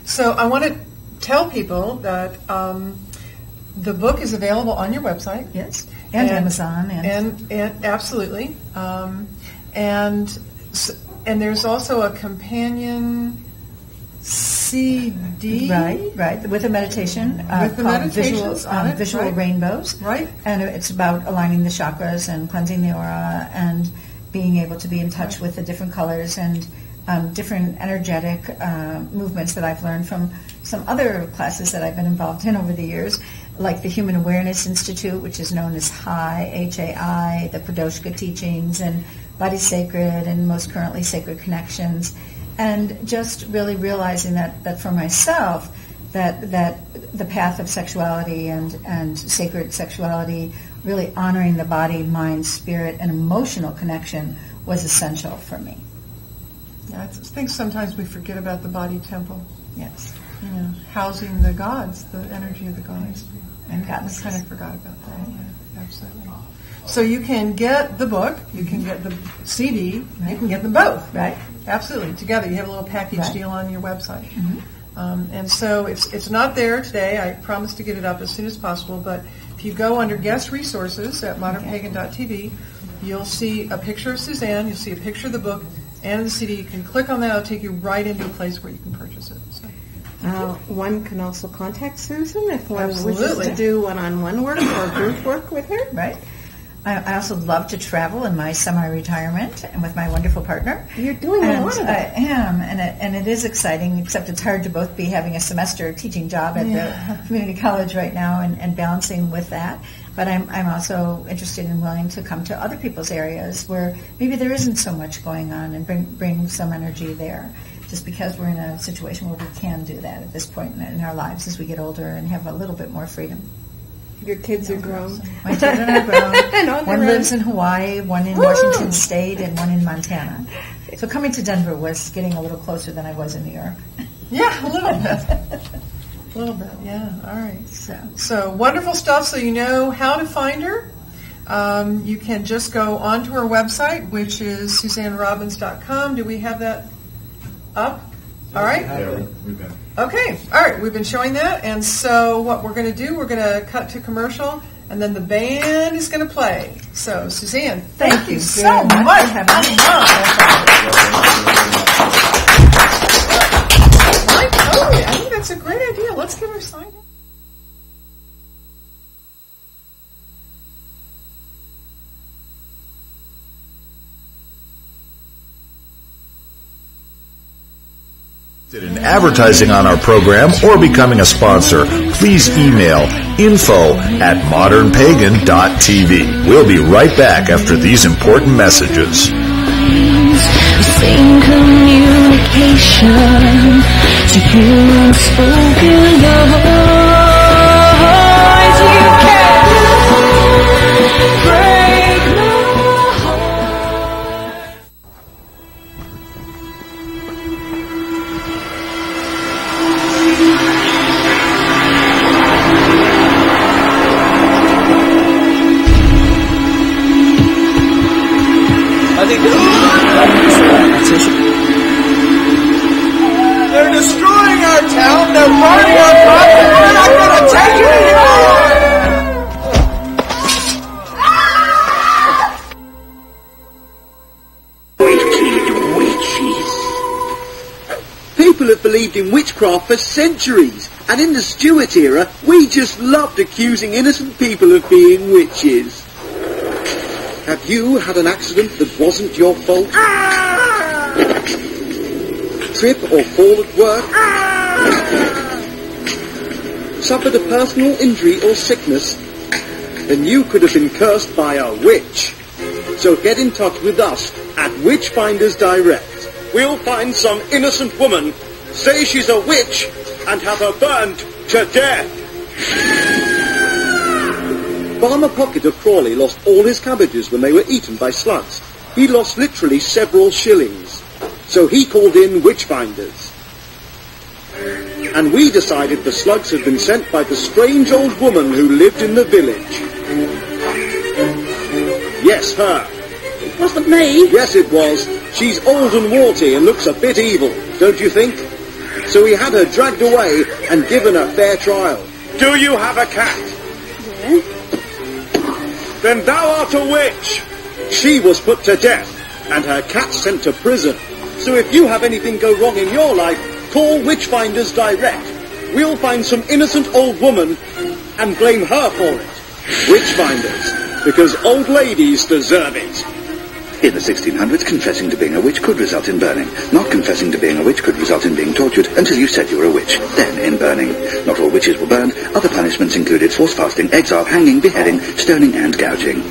Speaker 5: So I want to tell people that The book is available on your website.
Speaker 6: Yes, and Amazon.
Speaker 5: And absolutely. And there's also a companion CD.
Speaker 6: Right, with a meditation called Visual Rainbows.
Speaker 5: Right.
Speaker 6: And it's about aligning the chakras and cleansing the aura and being able to be in touch with the different colors and different energetic movements that I've learned from some other classes that I've been involved in over the years, like the Human Awareness Institute, which is known as HAI, H-A-I, the Pradoshka teachings, and Body Sacred, and most currently Sacred Connections. And just really realizing that for myself, that the path of sexuality and sacred sexuality, really honoring the body, mind, spirit, and emotional connection was essential for me.
Speaker 5: Yeah, I think sometimes we forget about the body temple.
Speaker 6: Yes.
Speaker 5: Housing the gods, the energy of the gods.
Speaker 6: And goddesses.
Speaker 5: I kind of forgot about that. Yeah, absolutely. So you can get the book, you can get the CD, you can get them both.
Speaker 6: Right.
Speaker 5: Absolutely. Together. You have a little package deal on your website.
Speaker 6: Mm-hmm.
Speaker 5: And so it's not there today. I promise to get it up as soon as possible. But if you go under guest resources at ModernPagan.tv, you'll see a picture of Suzanne, you'll see a picture of the book and the CD. You can click on that. It'll take you right into a place where you can purchase it. So.
Speaker 4: One can also contact Susan if one wishes to do one-on-one work or group work with her.
Speaker 6: Right. I also love to travel in my semi-retirement and with my wonderful partner.
Speaker 4: You're doing a lot of that.
Speaker 6: I am, and it is exciting, except it's hard to both be having a semester teaching job at the community college right now and balancing with that. But I'm also interested and willing to come to other people's areas where maybe there isn't so much going on and bring some energy there. Just because we're in a situation where we can do that at this point in our lives as we get older and have a little bit more freedom.
Speaker 4: Your kids are grown.
Speaker 6: My children are grown. One lives in Hawaii, one in Washington State, and one in Montana. So coming to Denver was getting a little closer than I was in New York.
Speaker 5: Yeah, a little bit. A little bit, yeah. All right. So wonderful stuff. So you know how to find her. You can just go onto her website, which is SuzanneRobbins.com. Do we have that up? All right.
Speaker 2: Yeah, we've been.
Speaker 5: Okay. All right. We've been showing that. And so what we're going to do, we're going to cut to commercial, and then the band is going to play. So, Suzanne, thank you so much for having me on. I think that's a great idea. Let's give her a sign.
Speaker 2: In advertising on our program or becoming a sponsor, please email info@modernpagan.tv. We'll be right back after these important messages.
Speaker 1: Same communication to hear unspoken love. You can't break my
Speaker 13: They're destroying our town, they're burning our property, we're not going to take it anymore!
Speaker 8: People have believed in witchcraft for centuries, and in the Stuart era, we just loved accusing innocent people of being witches. Have you had an accident that wasn't your fault? Trip or fall at work? Suffered a personal injury or sickness? Then you could have been cursed by a witch. So get in touch with us at Witchfinders Direct. We'll find some innocent woman, say she's a witch, and have her burned to death. Farmer Pocket of Crawley lost all his cabbages when they were eaten by slugs. He lost literally several shillings. So he called in Witchfinders. And we decided the slugs had been sent by the strange old woman who lived in the village. Yes, her.
Speaker 9: It wasn't me.
Speaker 8: Yes, it was. She's old and warty and looks a bit evil, don't you think? So we had her dragged away and given a fair trial.
Speaker 13: Do you have a cat?
Speaker 15: Robin.
Speaker 8: Then thou art a witch. She was put to death, and her cat sent to prison. So if you have anything go wrong in your life, call Witchfinders direct. We'll find some innocent old woman and blame her for it. Witchfinders, because old ladies deserve it.
Speaker 9: In the 1600s, confessing to being a witch could result in burning. Not confessing to being a witch could result in being tortured until you said you were a witch, then in burning. Not all witches were burned. Other punishments included forced fasting, exile, hanging, beheading, stoning, and gouging.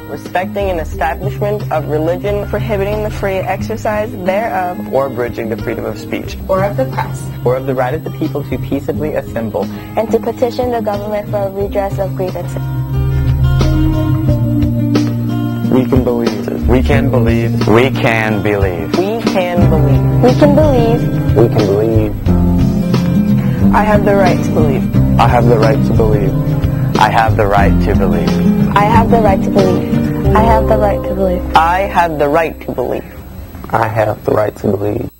Speaker 10: Respecting an establishment of religion, prohibiting the free exercise thereof,
Speaker 23: or abridging the freedom of speech,
Speaker 10: or of the press,
Speaker 23: or of the right of the people to peaceably assemble,
Speaker 24: and to petition the government for a redress of grievances.
Speaker 23: We can believe. We can believe. We can believe.
Speaker 10: We can believe.
Speaker 24: We can believe.
Speaker 23: We can believe.
Speaker 10: I have the right to believe.
Speaker 23: I have the right to believe. I have the right to believe.
Speaker 24: I have the right to believe. I have the right to believe.
Speaker 10: I have the right to believe.
Speaker 23: I have the right to believe.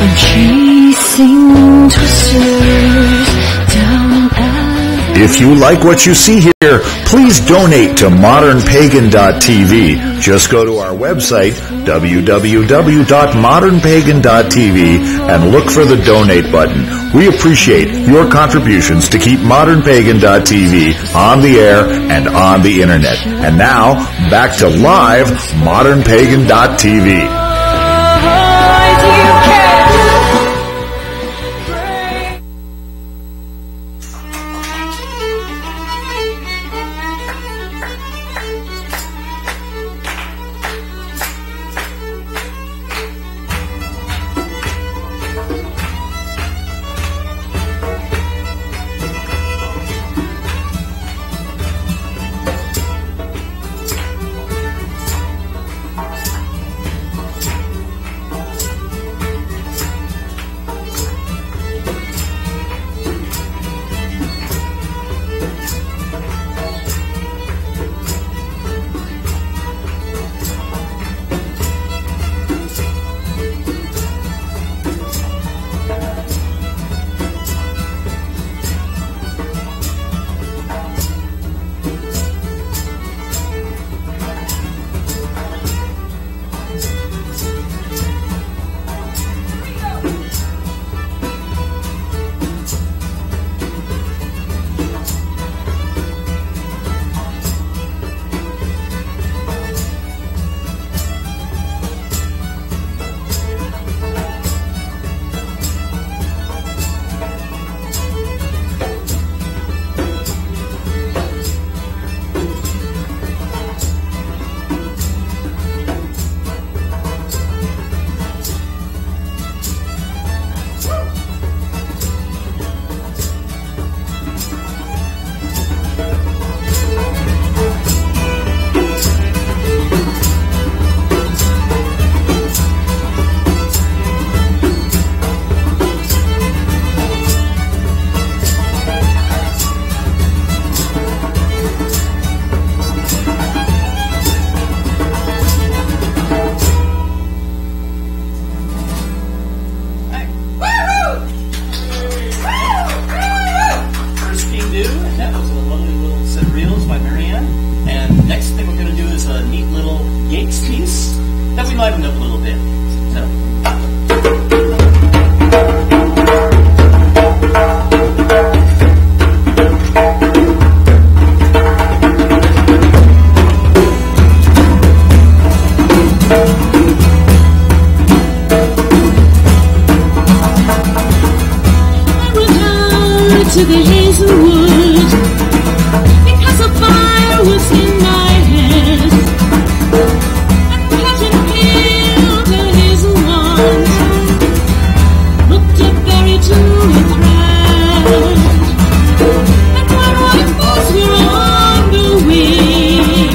Speaker 1: I'm chasing twisters down alley.
Speaker 2: If you like what you see here, please donate to ModernPagan.tv. Just go to our website, www.modernpagan.tv, and look for the donate button. We appreciate your contributions to keep ModernPagan.tv on the air and on the internet. And now, back to live ModernPagan.tv.
Speaker 1: to the hazelwood, because a fire was in my head, and cotton peeled the hazel wand, looked up buried to a thread, and when waterfalls were on the wing,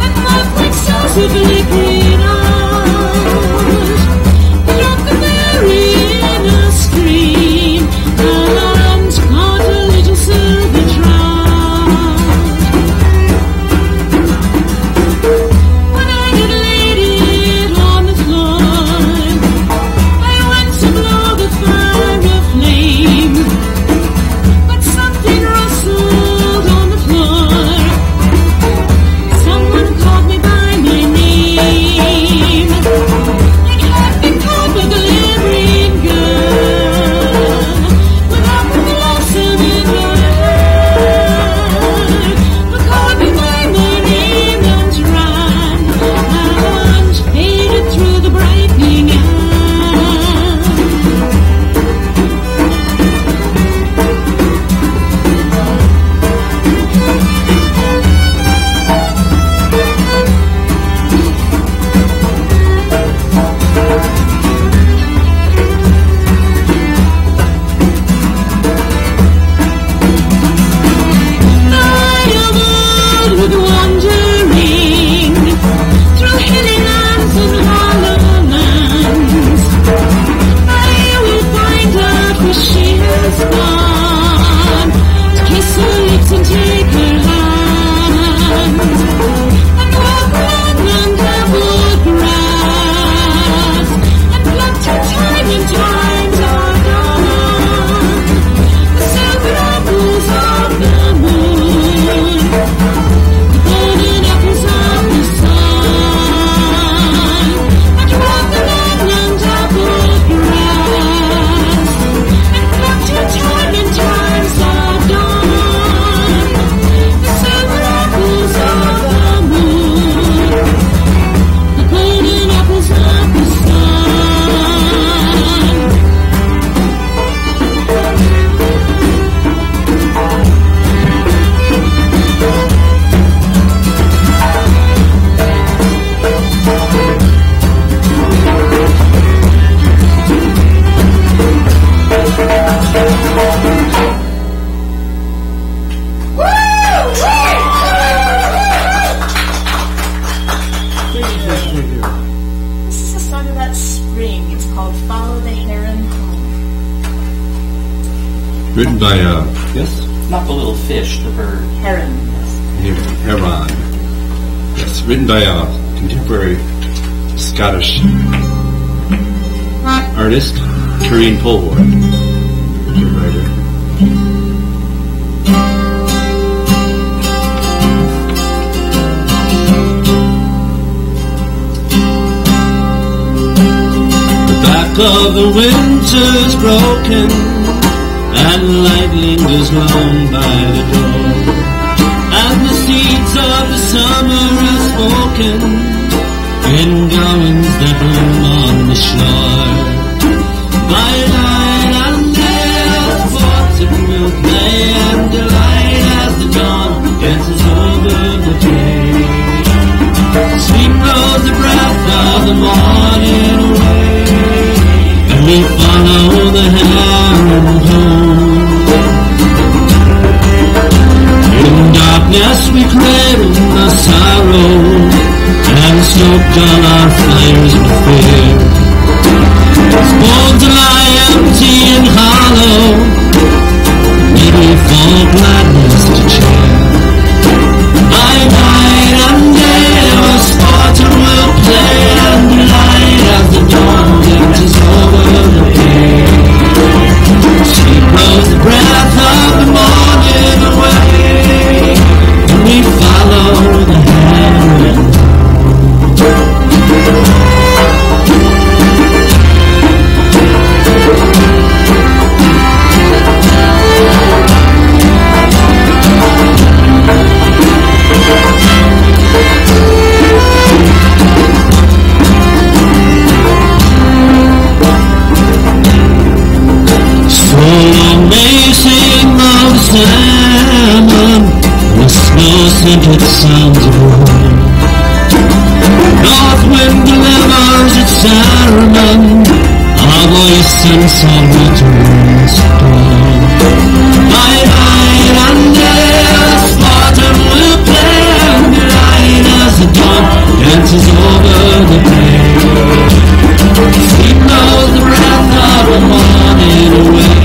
Speaker 1: and my quick sauce of liquid out, dropped the berry in a stream, and caught a little silver trout. When I had laid it on the floor, I went to blow the fire aflame, but something rustled on the floor. Someone called me by my name. I had been called by the glimmering girl, without the blossom in her hair, who called me by my name and ran, and faded through the brightening air. With wandering through hilly lands and hollow lands, I will find out where she has gone, to kiss her lips and take her hand, and walk along untraveled grass, and pluck till time and times are gone, the silver apples of the moon, golden apples of the sun, and walk along untrampled grass, and pluck till time and times are gone, the silver apples of the moon, the golden apples of the sun.
Speaker 11: This is a song about spring. It's called Follow the Heron Home.
Speaker 14: Written by, yes?
Speaker 16: Not the little fish, the bird.
Speaker 11: Heron.
Speaker 14: Heron. Yes, written by a contemporary Scottish artist, Corinne Polwart. Writer.
Speaker 18: The back of the winter's broken, and light lingers long by the door, and the seeds of the summer are spoken in garlands that bloom on the shore. By night and day as autumn will play, and delight as the dawn dances over the day. Sweet blows the breath of the morning away, and we follow the heron home. In darkness we cradle the sorrow, and stoked all our fires with fear. Bones lie and lamented sounds of war. North wind delivers its ceremony, our voice and song returns to dawn. Night and day, Spartan will play, and the light as the dawn dances over the plain. Sleep knows the breath of the morning away.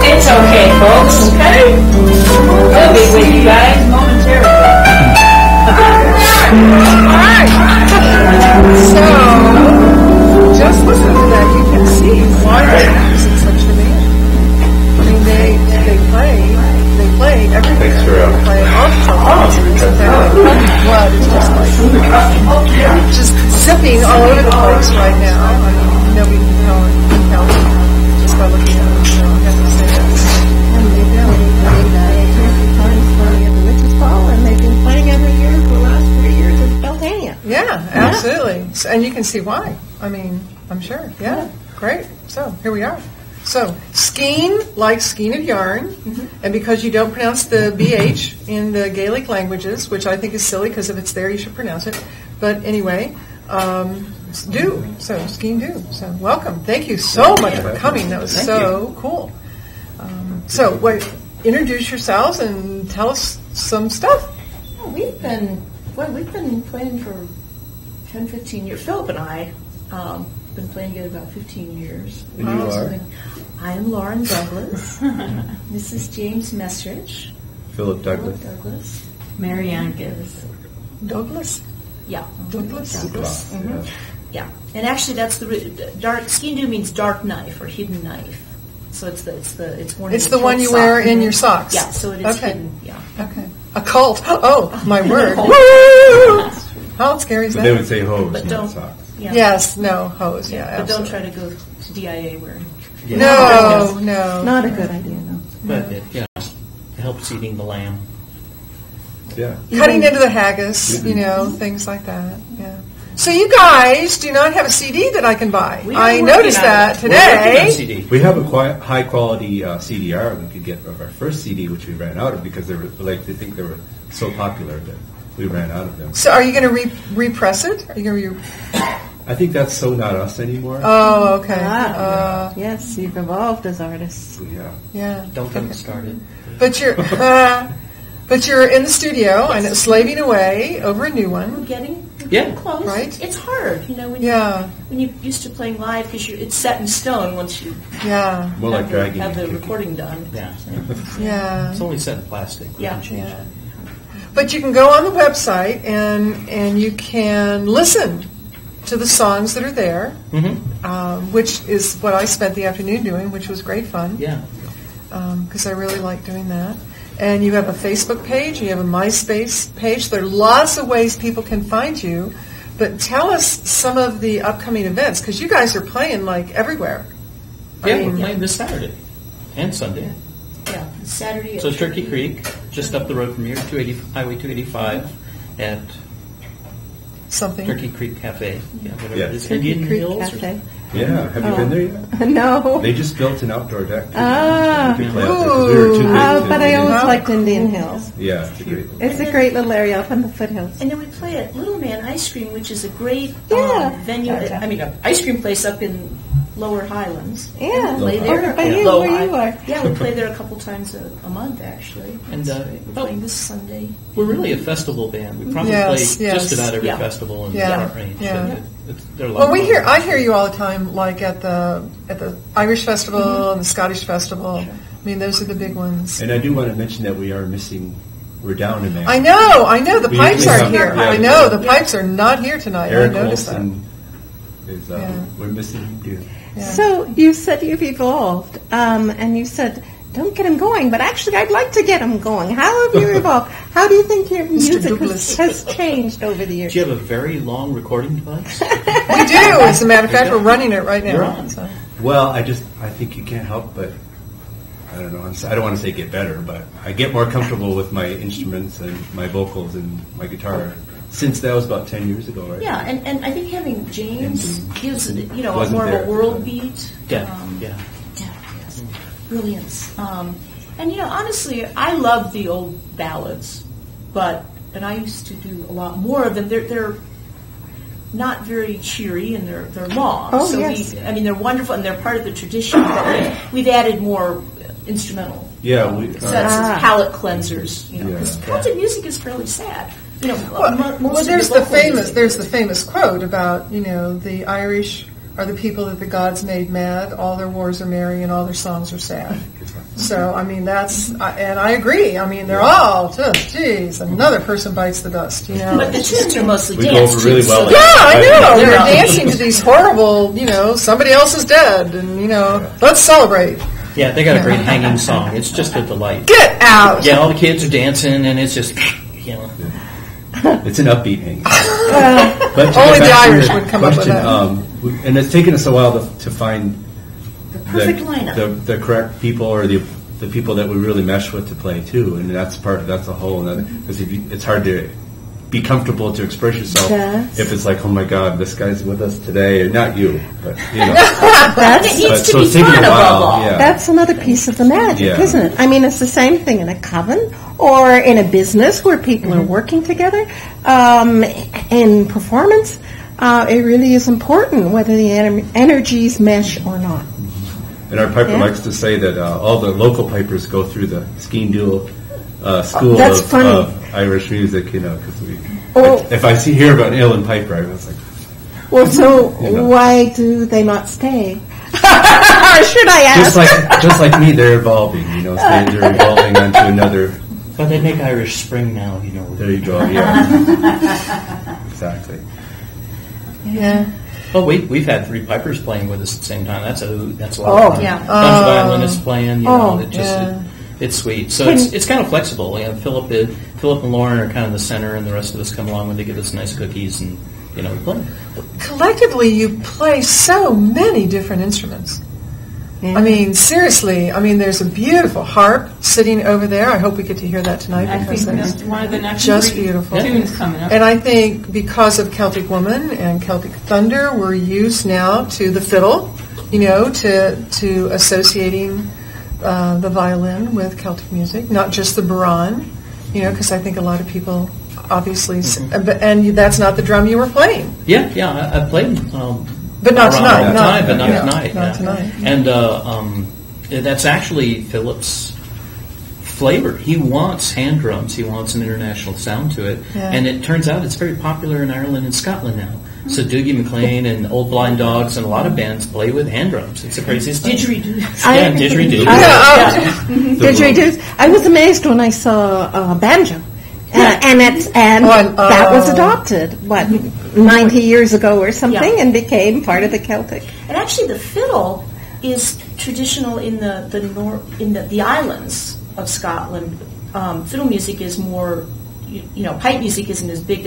Speaker 11: It's okay, folks. Okay? We'll be with you guys momentarily.
Speaker 5: Alright. So, just listen to that. You can see why they're using such demand. I mean, they play everything. They play all the songs. Blood is just zipping all over the place right now. I mean, nobody can tell just by looking at it. So I have to say that.
Speaker 4: And they've really played times playing at the Witches Ball, and they've been playing every year for the last 3 years at Beltania.
Speaker 5: Yeah, absolutely. So, and you can see why. I mean, I'm sure. Yeah, great. So here we are. So skein, like skein of yarn, and because you don't pronounce the BH in the Gaelic languages, which I think is silly because if it's there you should pronounce it. But anyway, do. So skein do. So welcome. Thank you so much for coming. That was so cool. So introduce yourselves and tell us some stuff.
Speaker 11: Oh, we've been playing for 10, 15 years. Philip and I been playing together about 15 years.
Speaker 14: And you are?
Speaker 11: I am Lauren Douglas. This is James Messrich.
Speaker 14: Philip Douglas.
Speaker 11: Mary Ann Gibbs.
Speaker 5: Douglas?
Speaker 11: Yeah.
Speaker 5: Douglas?
Speaker 11: Mm-hmm. Yeah. And actually that's the dark skein means dark knife or hidden knife. So it's one.
Speaker 5: It's the one you wear in your socks.
Speaker 11: Yeah. So it is hidden. Yeah.
Speaker 5: Okay. A cult. Oh my word. Woo! How scary is that?
Speaker 14: But they would say hose,
Speaker 11: but
Speaker 14: not socks.
Speaker 11: Yeah.
Speaker 5: Yes. No hose. Yeah.
Speaker 11: But
Speaker 5: absolutely.
Speaker 11: don't try to go to DIA wearing.
Speaker 5: Yeah. No.
Speaker 4: Not a good idea, no.
Speaker 16: But it helps eating the lamb.
Speaker 14: Yeah.
Speaker 5: Cutting into the haggis, things like that. Yeah. So you guys do not have a CD that I can buy. I noticed that today.
Speaker 14: We have a quite high quality CDR we could get of our first CD, which we ran out of because they think they were so popular that we ran out of them.
Speaker 5: So are you going to repress it? Are you going to
Speaker 14: I think that's so not us anymore.
Speaker 5: Oh, okay.
Speaker 4: Yes, you've evolved as artists.
Speaker 5: Yeah.
Speaker 16: Don't get me started.
Speaker 5: But you're in the studio and it's slaving away over a new one.
Speaker 11: We're getting close.
Speaker 5: Right?
Speaker 11: It's hard, when you're used to playing live because it's set in stone once you have the recording done.
Speaker 16: Yeah.
Speaker 5: Yeah.
Speaker 16: It's only set in plastic.
Speaker 11: Yeah.
Speaker 5: But you can go on the website and you can listen to the songs that are there, which is what I spent the afternoon doing, which was great fun.
Speaker 16: Yeah.
Speaker 5: Because I really like doing that. And you have a Facebook page, you have a MySpace page. There are lots of ways people can find you. But tell us some of the upcoming events, because you guys are playing like everywhere.
Speaker 16: We're playing this Saturday and Sunday.
Speaker 11: Yeah, Saturday.
Speaker 16: So Turkey Creek, just up the road from here, Highway 285, at
Speaker 5: something.
Speaker 16: Turkey Creek Cafe. Yeah, whatever
Speaker 14: Yeah.
Speaker 16: it is.
Speaker 6: Turkey
Speaker 16: Indian
Speaker 6: Creek
Speaker 16: Hills.
Speaker 6: Cafe.
Speaker 14: Yeah, have you been there yet?
Speaker 6: No.
Speaker 14: They just built an outdoor deck.
Speaker 6: Ah.
Speaker 14: We could play out there 'cause we were too big to-
Speaker 6: But I always liked Indian Hills.
Speaker 14: Yeah, it's a great.
Speaker 6: It's a great little area up in the foothills.
Speaker 11: And then we play at Little Man Ice Cream, which is a great
Speaker 6: Yeah.
Speaker 11: venue. I mean, an ice cream place up in Lower Highlands.
Speaker 6: Yeah.
Speaker 11: And we play there.
Speaker 6: Over by you,
Speaker 11: Low
Speaker 6: where
Speaker 11: High.
Speaker 6: you are.
Speaker 11: Yeah, we play there a couple times a month, actually.
Speaker 16: And
Speaker 11: we're playing this Sunday.
Speaker 16: we're really a festival band. We probably
Speaker 5: Yes,
Speaker 16: play
Speaker 5: yes.
Speaker 16: just about every
Speaker 11: Yeah.
Speaker 16: festival in
Speaker 5: Yeah.
Speaker 16: the Front Range.
Speaker 5: Yeah.
Speaker 16: And they're a lot
Speaker 5: Well,
Speaker 16: of fun.
Speaker 5: I hear you all the time, like at the Irish Festival and the Scottish Festival. I mean, those are the big ones.
Speaker 14: And I do want to mention that we're down a man.
Speaker 5: I know. The
Speaker 14: We
Speaker 5: pipes
Speaker 14: usually
Speaker 5: aren't
Speaker 14: have-
Speaker 5: here.
Speaker 14: yeah,
Speaker 5: I know the pipes are not here tonight.
Speaker 14: Eric
Speaker 5: I noticed that.
Speaker 14: Olson is we're missing him too.
Speaker 6: So you said you've evolved, and you said, don't get them going, but actually I'd like to get them going. How have you evolved? How do you think your music has changed over the years?
Speaker 16: Do you have a very long recording device?
Speaker 5: We do. As a matter of fact, we're running it right now.
Speaker 16: You're on.
Speaker 5: So.
Speaker 14: Well, I think you can't help but, I don't know, I don't want to say get better, but I get more comfortable with my instruments and my vocals and my guitar since that was about 10 years ago, right?
Speaker 11: Yeah, and I think having James gives a
Speaker 14: Wasn't
Speaker 11: more
Speaker 14: there.
Speaker 11: of a world beat.
Speaker 16: Yeah.
Speaker 11: Yes. Brilliance. And honestly, I love the old ballads, and I used to do a lot more of them. They're not very cheery and they're long.
Speaker 6: Oh,
Speaker 11: so
Speaker 6: yes.
Speaker 11: they're wonderful and they're part of the tradition. But we've added more instrumental sets of palate cleansers. Because Celtic music is fairly sad.
Speaker 5: Well, there's the famous quote about the Irish are the people that the gods made mad. All their wars are merry and all their songs are sad. So I mean and I agree. I mean they're all just another person bites the dust.
Speaker 11: But the tunes are mostly
Speaker 14: We
Speaker 11: dance
Speaker 14: go over really
Speaker 11: tunes.
Speaker 14: well.
Speaker 5: Yeah, I know.
Speaker 11: They're
Speaker 5: They're
Speaker 11: all-
Speaker 5: dancing to these horrible, somebody else is dead, and let's celebrate.
Speaker 16: Yeah, they got a great hanging song. It's just a delight.
Speaker 5: Get out!
Speaker 16: Yeah, all the kids are dancing, and it's just,
Speaker 14: It's an upbeat hang.
Speaker 5: Only
Speaker 14: to get
Speaker 5: the
Speaker 14: back to
Speaker 5: Irish
Speaker 14: your
Speaker 5: would come up with
Speaker 14: question,
Speaker 5: that.
Speaker 14: and it's taken us a while to find
Speaker 11: perfect lineup.
Speaker 14: the correct people or the people that we really mesh with to play too, and that's a whole another, because it's hard to be comfortable to express yourself if it's like, oh my God, this guy's with us today, or not you, but
Speaker 6: It
Speaker 11: needs to
Speaker 14: so
Speaker 11: be
Speaker 14: it's taken
Speaker 11: fun
Speaker 14: a while,
Speaker 11: above all.
Speaker 14: yeah.
Speaker 6: That's another piece of the magic,
Speaker 14: Yeah.
Speaker 6: isn't it? I mean, it's the same thing in a coven or in a business where people are working together. In performance, it really is important whether the energies mesh or not.
Speaker 14: And our piper
Speaker 6: Yeah.
Speaker 14: likes to say that all the local pipers go through the Skeen Dual school
Speaker 6: That's
Speaker 14: of
Speaker 6: funny.
Speaker 14: Irish music, because
Speaker 6: Oh.
Speaker 14: if I hear about an Uilleann piper, I was like,
Speaker 6: Well, so why do they not stay? Should I ask?
Speaker 14: just like me, they're evolving. They're evolving onto another.
Speaker 16: But they make Irish Spring now,
Speaker 14: There you go. Yeah, exactly.
Speaker 5: Yeah.
Speaker 16: Well, we've had three pipers playing with us at the same time. That's a lot
Speaker 6: Oh,
Speaker 16: of fun.
Speaker 6: yeah.
Speaker 16: A bunch of violinists playing.
Speaker 5: yeah.
Speaker 16: It's sweet. So it's kind of flexible. Philip and Lauren are kind of the center, and the rest of us come along when they give us nice cookies and we play.
Speaker 5: Collectively, you play so many different instruments. I mean, seriously. I mean, there's a beautiful harp sitting over there. I hope we get to hear that tonight.
Speaker 17: I
Speaker 5: because
Speaker 17: think
Speaker 5: that's
Speaker 17: that's one of the next
Speaker 5: just
Speaker 17: three
Speaker 5: beautiful
Speaker 17: tunes coming up.
Speaker 5: And I think because of Celtic Woman and Celtic Thunder, we're used now to the fiddle, to associating the violin with Celtic music, not just the baran, because I think a lot of people obviously, and that's not the drum you were playing.
Speaker 16: Yeah, I played.
Speaker 5: But not tonight.
Speaker 16: But not tonight.
Speaker 5: Not tonight.
Speaker 16: And that's actually Philip's flavor. He wants hand drums. He wants an international sound to it.
Speaker 5: Yeah.
Speaker 16: And it turns out it's very popular in Ireland and Scotland now. So Doogie McLean and Old Blind Dogs and a lot of bands play with hand drums. It's the craziest thing.
Speaker 11: Didgeridoo.
Speaker 16: Yeah, didgeridoo.
Speaker 6: Didgeridoo. I was amazed when I saw banjo. And that was adopted, 90 years ago or something, and became part of the Celtic.
Speaker 11: And actually, the fiddle is traditional in the islands of Scotland. Fiddle music is more, pipe music isn't as big.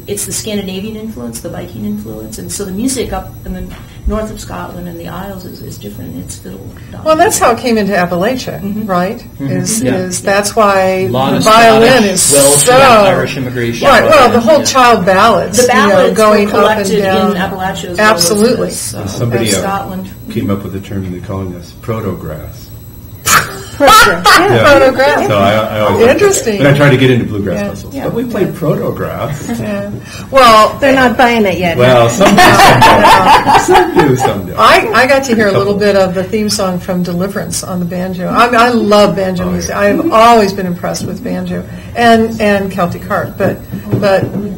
Speaker 11: It's the Scandinavian influence, the Viking influence, and so the music up in the north of Scotland and the Isles is different. It's fiddle.
Speaker 5: Well, that's how it came into Appalachia, right? That's why
Speaker 16: lot
Speaker 5: the
Speaker 16: of
Speaker 5: violin
Speaker 16: Scottish,
Speaker 5: is
Speaker 16: Welsh,
Speaker 5: so
Speaker 16: Irish immigration.
Speaker 5: right. Well, the whole child ballads,
Speaker 11: The ballads
Speaker 5: going
Speaker 11: were
Speaker 5: up and
Speaker 11: collected
Speaker 5: down.
Speaker 11: in Appalachia as
Speaker 5: Absolutely.
Speaker 11: well as
Speaker 14: Somebody
Speaker 11: Scotland.
Speaker 14: came up with the term they're calling this proto-grass.
Speaker 5: Proto-grass.
Speaker 14: So I always
Speaker 5: Interesting.
Speaker 14: When I try to get into bluegrass
Speaker 5: Yeah.
Speaker 14: puzzles,
Speaker 5: Yeah.
Speaker 14: but we played proto-grass.
Speaker 5: Yeah. Well,
Speaker 17: they're not buying it yet.
Speaker 14: Well, some do, some do.
Speaker 5: I got to hear a little bit of the theme song from Deliverance on the banjo. I love banjo music. I have always been impressed with banjo and Celtic harp, but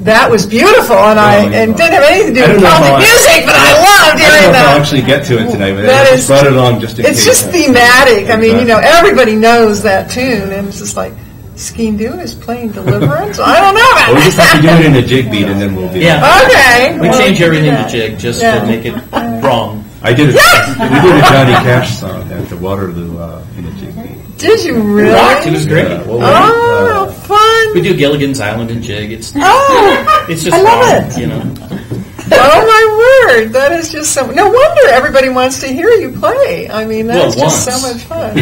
Speaker 5: that was beautiful, and didn't have anything to do with Celtic music, but I loved hearing
Speaker 14: I don't know if
Speaker 5: that.
Speaker 14: I'll actually get to it tonight, but
Speaker 5: That
Speaker 14: I
Speaker 5: is-
Speaker 14: just brought it along just in case.
Speaker 5: It's just thematic. I mean, everybody knows that tune, and it's just like, Skeen-Doo is playing Deliverance? I don't know about
Speaker 14: Well, we just have to do it in a jig beat, and then we'll be
Speaker 5: Okay.
Speaker 16: We
Speaker 5: Well,
Speaker 16: change everything
Speaker 5: yeah.
Speaker 16: to jig just
Speaker 5: Yeah.
Speaker 16: to make it wrong.
Speaker 14: I did it. We did a Johnny Cash song at the Waterloo in a jig beat.
Speaker 5: Did you really?
Speaker 16: Rocked. It was great.
Speaker 5: Oh, fun.
Speaker 16: We do Gilligan's Island and jig. It's just
Speaker 5: I love
Speaker 16: fun,
Speaker 5: it.
Speaker 16: you know.
Speaker 5: Oh my word! That is just so. No wonder everybody wants to hear you play. I mean, that's
Speaker 16: Well,
Speaker 5: just
Speaker 16: once.
Speaker 5: so much fun.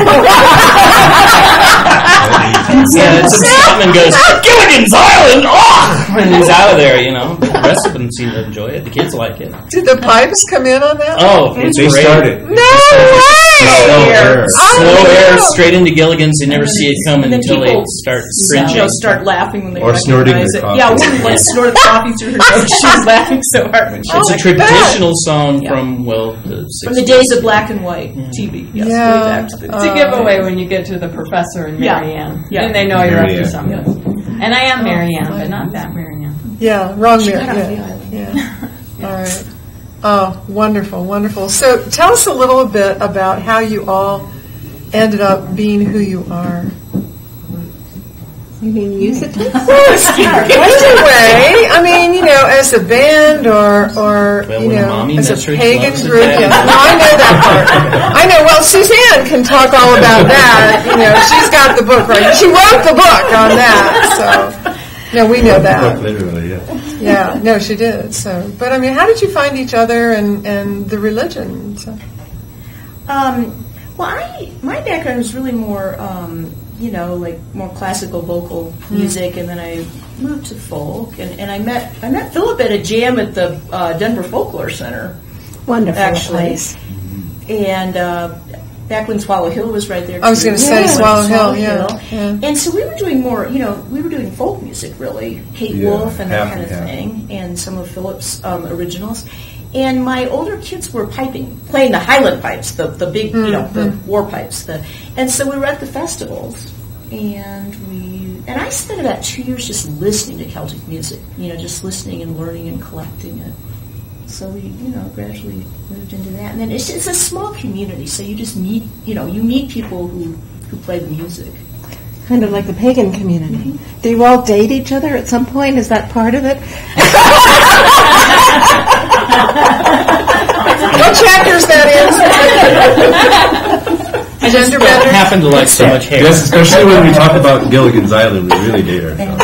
Speaker 16: Yeah, it's Scotland goes, Gilligan's Island! Oh! And he's out of there, you know. The rest of them seem to enjoy it. The kids like it.
Speaker 5: Did the pipes come in on that?
Speaker 16: Oh, it's
Speaker 14: They
Speaker 16: great.
Speaker 14: started.
Speaker 5: No way!
Speaker 16: Slow air. Slow air
Speaker 5: no.
Speaker 16: straight into Gilligan's. You never see it coming
Speaker 11: And then
Speaker 16: until they
Speaker 11: people
Speaker 16: start cringing.
Speaker 11: They'll start laughing when they
Speaker 14: Or snorting
Speaker 11: recognize
Speaker 14: their
Speaker 11: it.
Speaker 14: coffee.
Speaker 11: Yeah, one like snorted coffee through her nose. She was laughing so hard. When she
Speaker 16: It's a
Speaker 11: was
Speaker 16: traditional song from, well, the 60s.
Speaker 11: from the days of black and white TV. Yes,
Speaker 5: Yeah.
Speaker 11: way back to the
Speaker 19: It's a giveaway when you get to the professor and
Speaker 11: Yeah.
Speaker 19: Mary Ann.
Speaker 11: Yeah.
Speaker 19: Then they know you're up
Speaker 14: Mary
Speaker 19: to
Speaker 14: Ann.
Speaker 19: something. And I am Mary Ann, but not that Mary Ann.
Speaker 5: Yeah, wrong
Speaker 11: She
Speaker 5: Mary.
Speaker 11: got off the
Speaker 5: Yeah.
Speaker 11: island.
Speaker 5: Yeah. All right. Oh, wonderful, wonderful. So tell us a little bit about how you all ended up being who you are.
Speaker 17: You mean musically?
Speaker 5: Anyway, I mean, as a band or
Speaker 16: Well, when Mommy
Speaker 5: as a
Speaker 16: Messerich
Speaker 5: pagan
Speaker 16: loves
Speaker 5: group.
Speaker 16: it,
Speaker 5: Yeah. No, I know that part. I know. Well, Suzanne can talk all about that. She's got the book right. She wrote the book on that. So, no, we know that.
Speaker 14: Literally, yeah.
Speaker 5: Yeah, no, she did. So, but I mean, how did you find each other and the religion? So.
Speaker 11: Well, my background was really more, like more classical vocal music, and then I moved to folk, and I met Philip at a jam at the Denver Folklore Center.
Speaker 17: Wonderful
Speaker 11: actually,
Speaker 17: place.
Speaker 11: And back when Swallow Hill was right there.
Speaker 5: I was
Speaker 11: too.
Speaker 5: going to say Swallow Hill, yeah.
Speaker 11: And so we were doing more, we were doing folk music really, Kate Wolf and that kind of thing, and some of Philip's originals. And my older kids were playing the Highland pipes, the big, the war pipes. And so we were at the festivals, and I spent about 2 years just listening to Celtic music, just listening and learning and collecting it. So we, gradually moved into that. And then it's a small community, so you just meet, you meet people who play the music.
Speaker 17: Kind of like the pagan community. Do you all date each other at some point? Is that part of it?
Speaker 5: What chapters that is? Gender bender.
Speaker 16: Happen to like so much hair.
Speaker 14: Yes, especially when we talk about Gilligan's Island, we really date ourselves.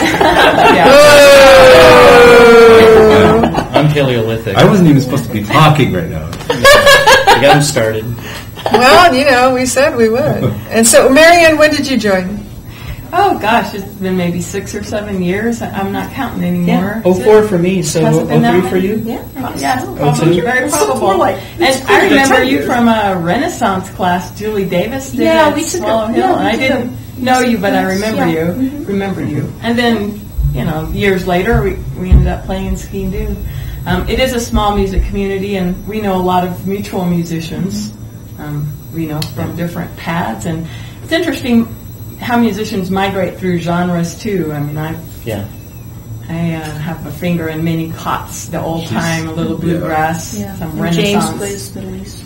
Speaker 16: I'm Paleolithic.
Speaker 14: I wasn't even supposed to be talking right now.
Speaker 16: I got him started.
Speaker 5: Well, we said we would. And so, Marianne, when did you join?
Speaker 19: Oh gosh, it's been maybe 6 or 7 years. I'm not counting anymore.
Speaker 16: Yeah. 04 for me, so
Speaker 19: Has it been that
Speaker 16: 03 for you?
Speaker 19: Yeah,
Speaker 16: Oh,
Speaker 19: probably,
Speaker 16: two?
Speaker 19: very
Speaker 11: It's
Speaker 19: probable.
Speaker 11: more like-
Speaker 19: And
Speaker 11: it's
Speaker 19: I
Speaker 11: pretty
Speaker 19: remember
Speaker 11: good
Speaker 19: you
Speaker 11: years.
Speaker 19: from a Renaissance class. Julie Davis did
Speaker 11: Yeah,
Speaker 19: at
Speaker 11: we took
Speaker 19: Swallow
Speaker 11: a-
Speaker 19: Hill.
Speaker 11: yeah, we
Speaker 19: I
Speaker 11: took
Speaker 19: didn't know you, but I remember
Speaker 11: Yeah.
Speaker 19: you. Remembered you. And then, years later, we ended up playing in Skeen-Doo. It is a small music community, and we know a lot of mutual musicians. We know from different paths, and it's interesting how musicians migrate through genres too. I mean, I have a finger in many pots, the old time, a little bluegrass, some
Speaker 11: And
Speaker 19: Renaissance.
Speaker 11: James plays Middle East.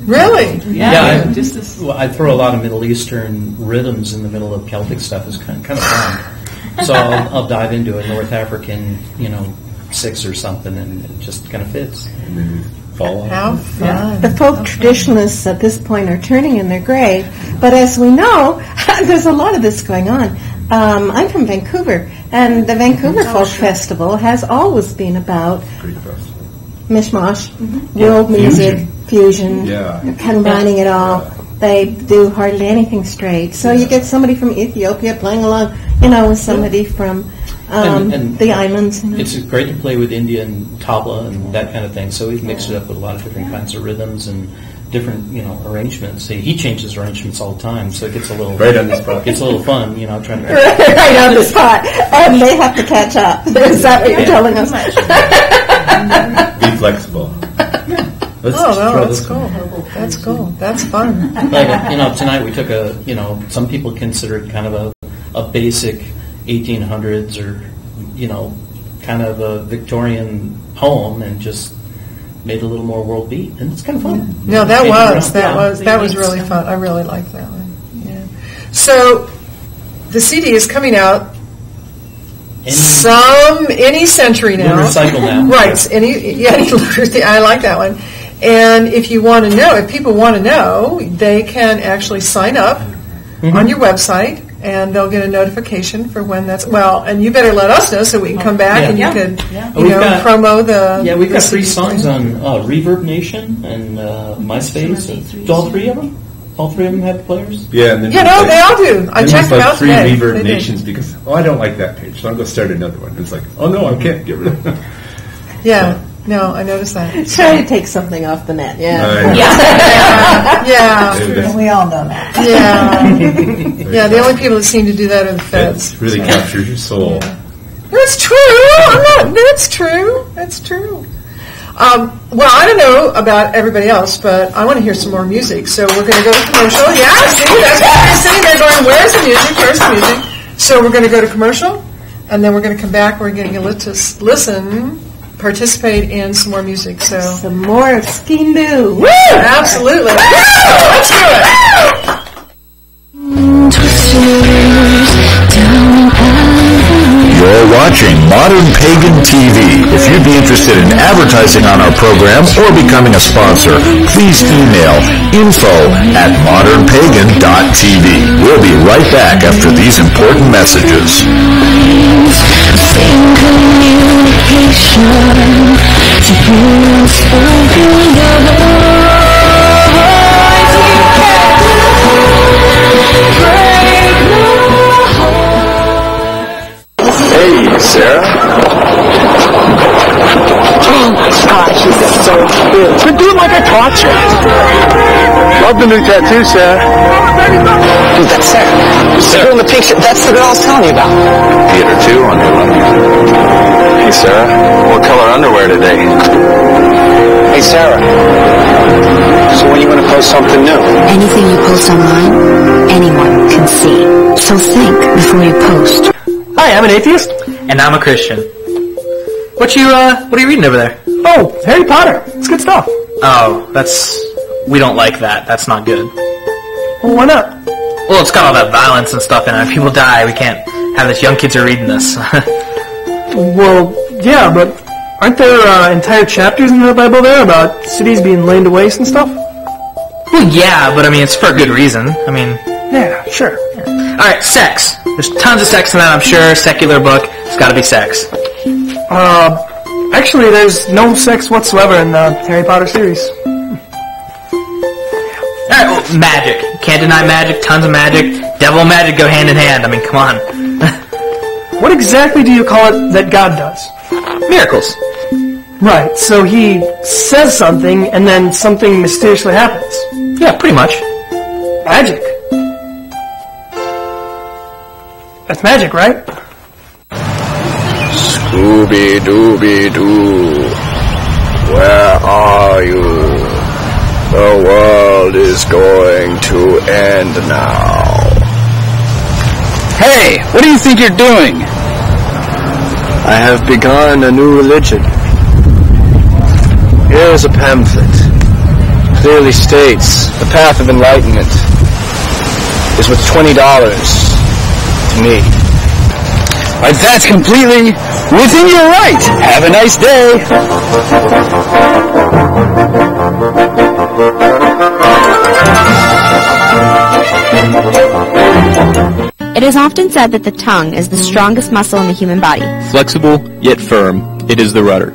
Speaker 5: Really?
Speaker 19: Yeah.
Speaker 16: I throw a lot of Middle Eastern rhythms in the middle of Celtic stuff. It's kind of fun. So I'll dive into a North African, 6 or something, and it just kind of fits.
Speaker 14: And then fall off.
Speaker 5: How fun.
Speaker 17: The folk traditionalists at this point are turning in their grave, but as we know, there's a lot of this going on. I'm from Vancouver, and the Vancouver Folk Festival has always been about mishmash, world music, fusion, combining it all. They do hardly anything straight. So you get somebody from Ethiopia playing along, with somebody from
Speaker 16: and
Speaker 17: the islands.
Speaker 16: It's great to play with Indian tabla and that kind of thing. So we've mixed it up with a lot of different kinds of rhythms and different, arrangements. He changes arrangements all the time, so it gets a little
Speaker 14: right on the spot.
Speaker 16: It's a little fun, trying to
Speaker 17: right on the spot, and they have to catch up. Is that what you're telling us?
Speaker 14: Be flexible.
Speaker 5: That's cool. That's cool. That's fun.
Speaker 16: Like, tonight we took some people consider it kind of a basic 1800s or, kind of a Victorian poem and just made a little more world beat, and it's kind of fun.
Speaker 5: No, that was really fun. I really liked that one. Yeah. So the CD is coming out any century now.
Speaker 16: Lunar cycle now.
Speaker 5: Right. I like that one. And if you want to know, if people want to know, they can actually sign up on your website, and they'll get a notification for when that's. Well, and you better let us know so we can come back and you could, promo the.
Speaker 16: Yeah, we've got 3 songs on Reverb Nation and MySpace. Do all 3 of them? All 3 of them have players?
Speaker 14: Yeah, and then
Speaker 5: they all do. I checked them out
Speaker 14: 3
Speaker 5: today.
Speaker 14: Reverb Nations because I don't like that page, so I'm going to start another one. It's like, oh no, I can't get rid of it.
Speaker 5: Yeah. No, I noticed that.
Speaker 17: Try to take something off the net. Yeah.
Speaker 6: We all know that.
Speaker 5: Yeah. The only people that seem to do that are the feds.
Speaker 14: It really captures your soul.
Speaker 5: Yeah. That's true. That's true. That's true. Well, I don't know about everybody else, but I want to hear some more music. So we're going to go to commercial. Yeah, see, that's why you're sitting there going, "Where's the music? Where's the music?" So we're going to go to commercial, and then we're going to come back. We're going to listen. Participate in some more music. So
Speaker 17: some more Skindu.
Speaker 5: Woo! Absolutely. Let's do it.
Speaker 2: You're watching Modern Pagan TV. If you'd be interested in advertising on our program or becoming a sponsor, please email info@modernpagan.tv. We'll be right back after these important messages.
Speaker 13: Hey, Sarah.
Speaker 12: Oh my gosh, this is so cool. We're doing like I taught you.
Speaker 13: Love the new tattoo, Sarah.
Speaker 12: Dude, that's Sarah. The girl in the pink shirt. That's the girl I was telling you about.
Speaker 13: Theater 2 on your left. Hey, Sarah. What color underwear today?
Speaker 12: Hey, Sarah. So when are you going to post something new?
Speaker 20: Anything you post online, anyone can see. So think before you post.
Speaker 21: Hi, I'm an atheist.
Speaker 22: And I'm a Christian. What are you reading over there?
Speaker 21: Oh, Harry Potter. It's good stuff.
Speaker 22: Oh, we don't like that. That's not good.
Speaker 21: Well, why not?
Speaker 22: Well, it's got all that violence and stuff in it. People die. We can't have this. Young kids are reading this.
Speaker 21: Well, yeah, but aren't there entire chapters in the Bible there about cities being laid to waste and stuff?
Speaker 22: Well, yeah, but I mean, it's for a good reason. I mean...
Speaker 21: Yeah, sure.
Speaker 22: Yeah. Alright, sex. There's tons of sex in that, I'm sure. Secular book. It's gotta be sex.
Speaker 21: Actually, there's no sex whatsoever in the Harry Potter series.
Speaker 22: Alright, well, magic. Can't deny magic. Tons of magic. Devil and magic go hand in hand. I mean, come on.
Speaker 21: What exactly do you call it that God does?
Speaker 22: Miracles.
Speaker 21: Right, so he says something, and then something mysteriously happens.
Speaker 22: Yeah, pretty much.
Speaker 21: Magic. That's magic, right?
Speaker 13: Scooby-Dooby-Doo, where are you? The world is going to end now.
Speaker 25: Hey, what do you think you're doing?
Speaker 13: I have begun a new religion. Here is a pamphlet. Clearly states the path of enlightenment is worth $20 to me.
Speaker 25: That's completely within your right. Have a nice day.
Speaker 15: It is often said that the tongue is the strongest muscle in the human body.
Speaker 23: Flexible, yet firm, it is the rudder.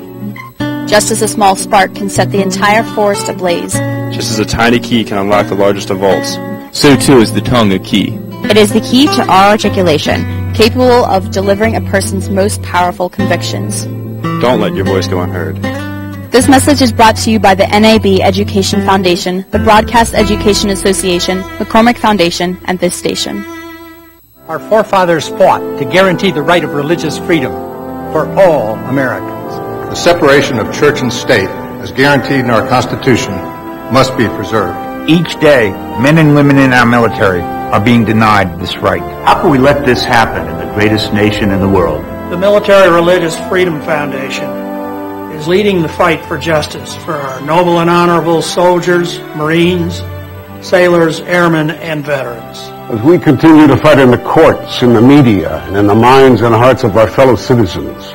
Speaker 3: Just as a small spark can set the entire forest ablaze,
Speaker 13: Just as a tiny key can unlock the largest of vaults,
Speaker 7: so too is the tongue a key.
Speaker 15: It is the key to our articulation, capable of delivering a person's most powerful convictions.
Speaker 13: Don't let your voice go unheard.
Speaker 15: This message is brought to you by the NAB Education Foundation, the Broadcast Education Association, McCormick Foundation, and this station.
Speaker 8: Our forefathers fought to guarantee the right of religious freedom for all Americans.
Speaker 9: The separation of church and state, as guaranteed in our Constitution, must be preserved.
Speaker 24: Each day, men and women in our military are being denied this right. How can we let this happen in the greatest nation in the world?
Speaker 21: The Military Religious Freedom Foundation is leading the fight for justice for our noble and honorable soldiers, Marines, sailors, airmen, and veterans.
Speaker 26: As we continue to fight in the courts, in the media, and in the minds and hearts of our fellow citizens,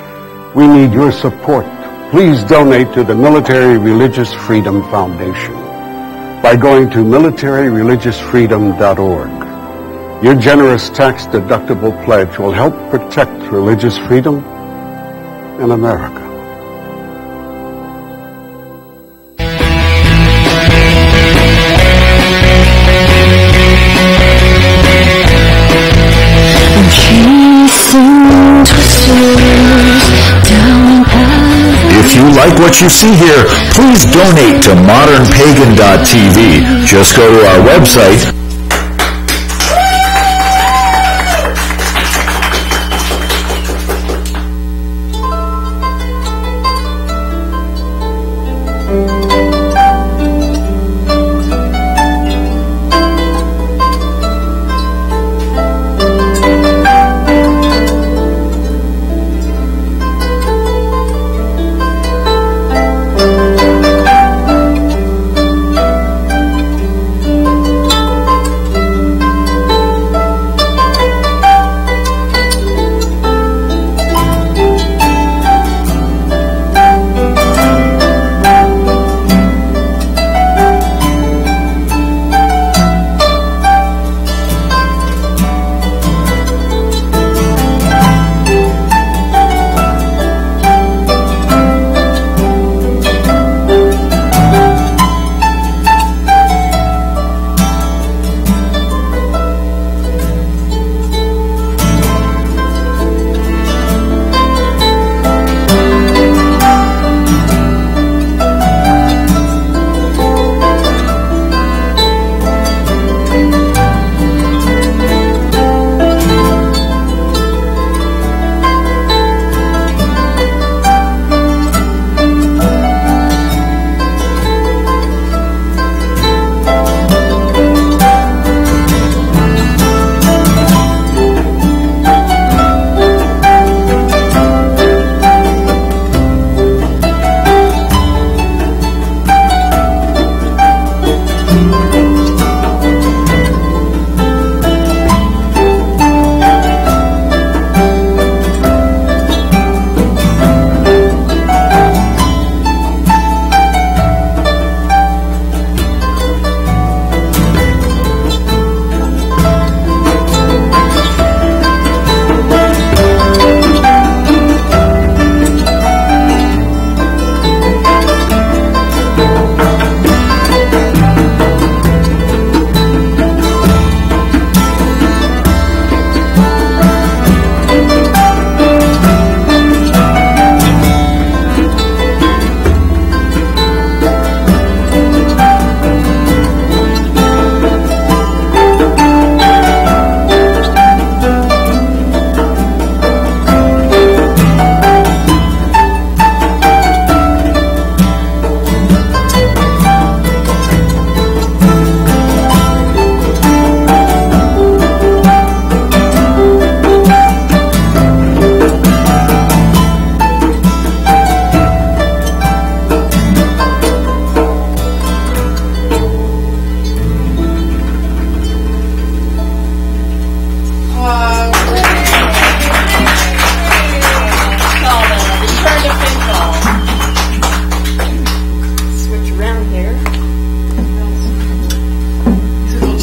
Speaker 26: we need your support. Please donate to the Military Religious Freedom Foundation by going to militaryreligiousfreedom.org. Your generous tax-deductible pledge will help protect religious freedom in America.
Speaker 2: If you like what you see here, please donate to ModernPagan.tv. Just go to our website.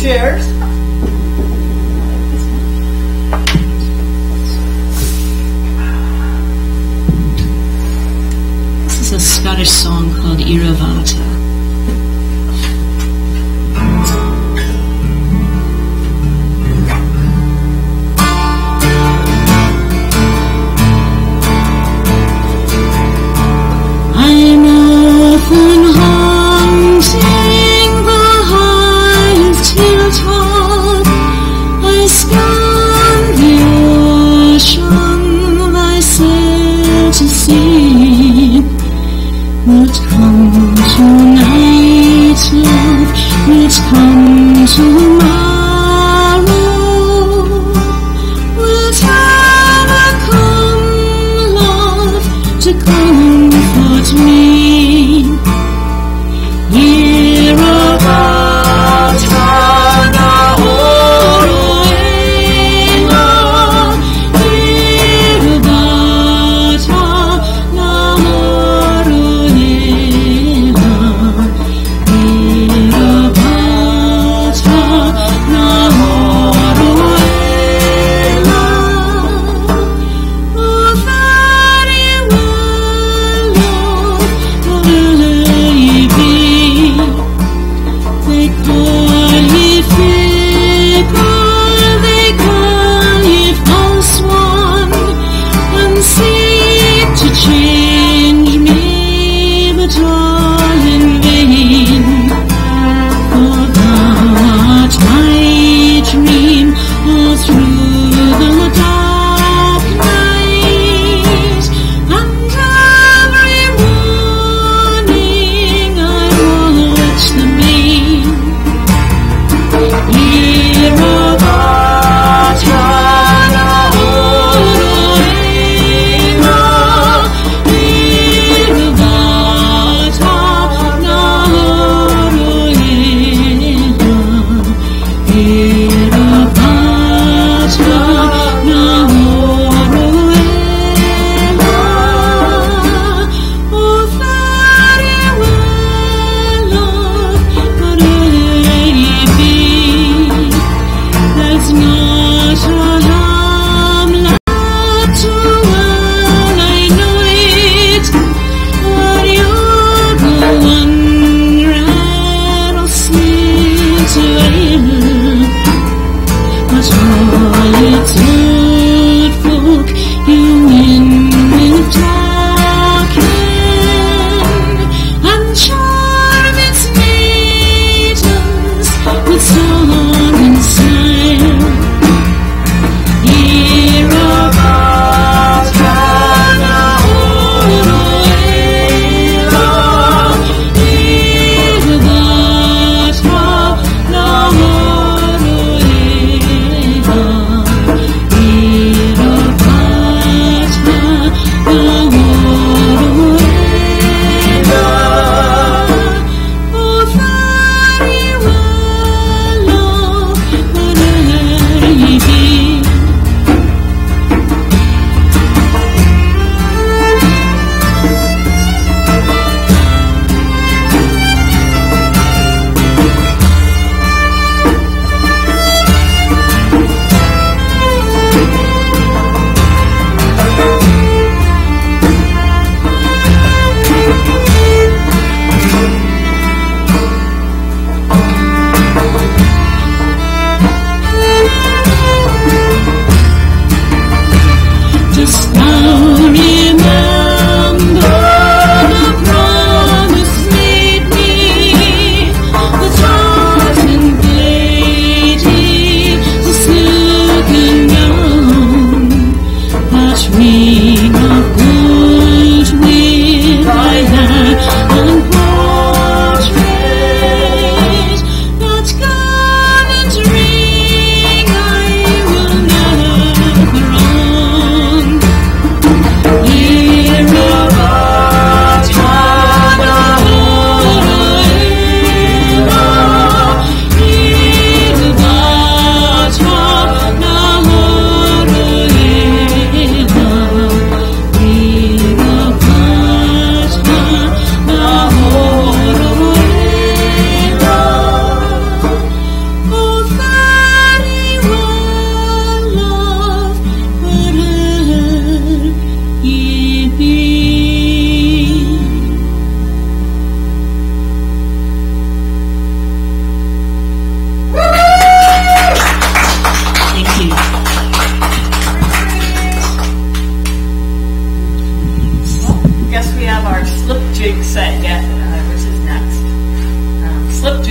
Speaker 5: chairs.
Speaker 11: This is a study
Speaker 1: which come tomorrow will ever come, love, to comfort me. Year of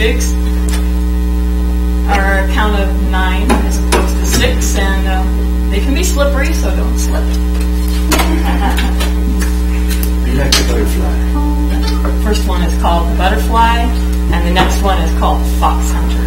Speaker 11: jigs are a count of 9 as opposed to 6, and they can be slippery, so don't slip.
Speaker 14: Be like a butterfly.
Speaker 4: first one is called The Butterfly, and the next one is called Fox Hunters.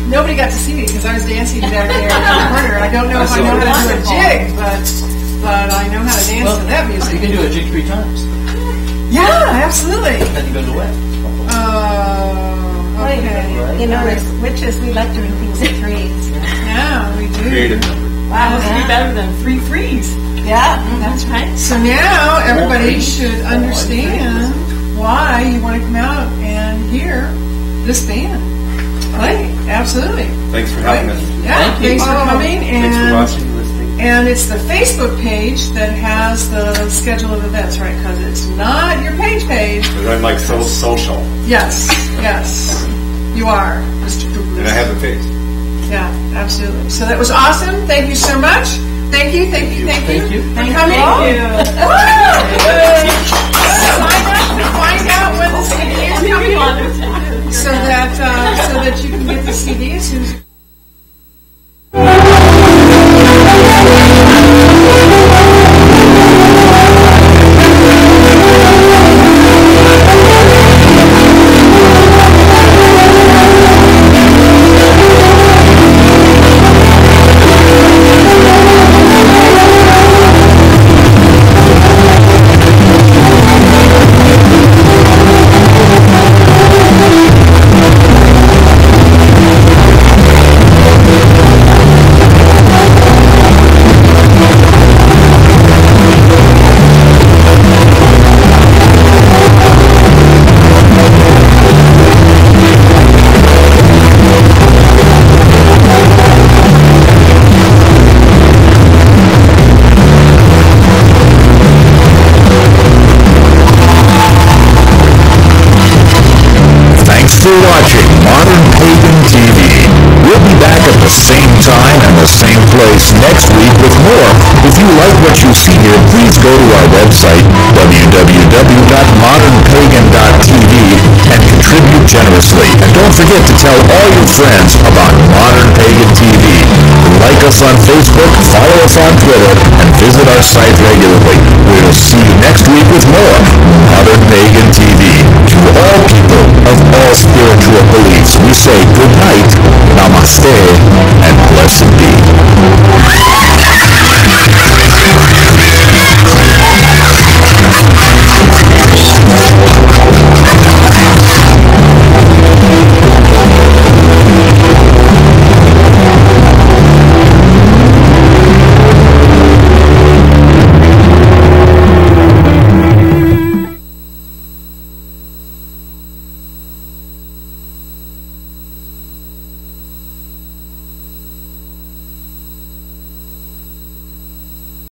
Speaker 5: Nobody got to see me because I was dancing back there in the corner. I don't know if I know how to do a jig, but I know how to dance to that music.
Speaker 22: You can do a jig 3 times.
Speaker 5: Yeah, absolutely.
Speaker 22: Then you go to wet.
Speaker 5: Okay.
Speaker 17: You know, as witches, we like doing things in threes.
Speaker 5: Yeah, we do.
Speaker 22: Creative.
Speaker 4: Wow, this would be better than 3 threes.
Speaker 17: Yeah, that's right.
Speaker 5: So now everybody should understand why you want to come out and hear this band. Right, absolutely.
Speaker 14: Thanks for having us.
Speaker 5: Yeah, thanks for coming.
Speaker 14: Thanks for watching and listening.
Speaker 5: And it's the Facebook page that has the schedule of events, right? Because it's not your page.
Speaker 14: Because I'm like so social.
Speaker 5: Yes, yes, you are, Mr. Cooper.
Speaker 14: And I have a page.
Speaker 5: Yeah, absolutely. So that was awesome. Thank you so much. Thank you for coming. Find out when the CD is coming on, so that you can get the CD as soon as.
Speaker 6: for watching Modern Pagan TV. We'll be back at the same time and the same place next week with more. If you like what you see here, please go to our website, www.modernpagan.tv, and contribute generously. And don't forget to tell all your friends about Modern Pagan TV. Like us on Facebook, follow us on Twitter, and visit our site regularly. We'll see you next week with more Modern Pagan TV. To all people of all spiritual beliefs, we say good night, namaste, and blessed be.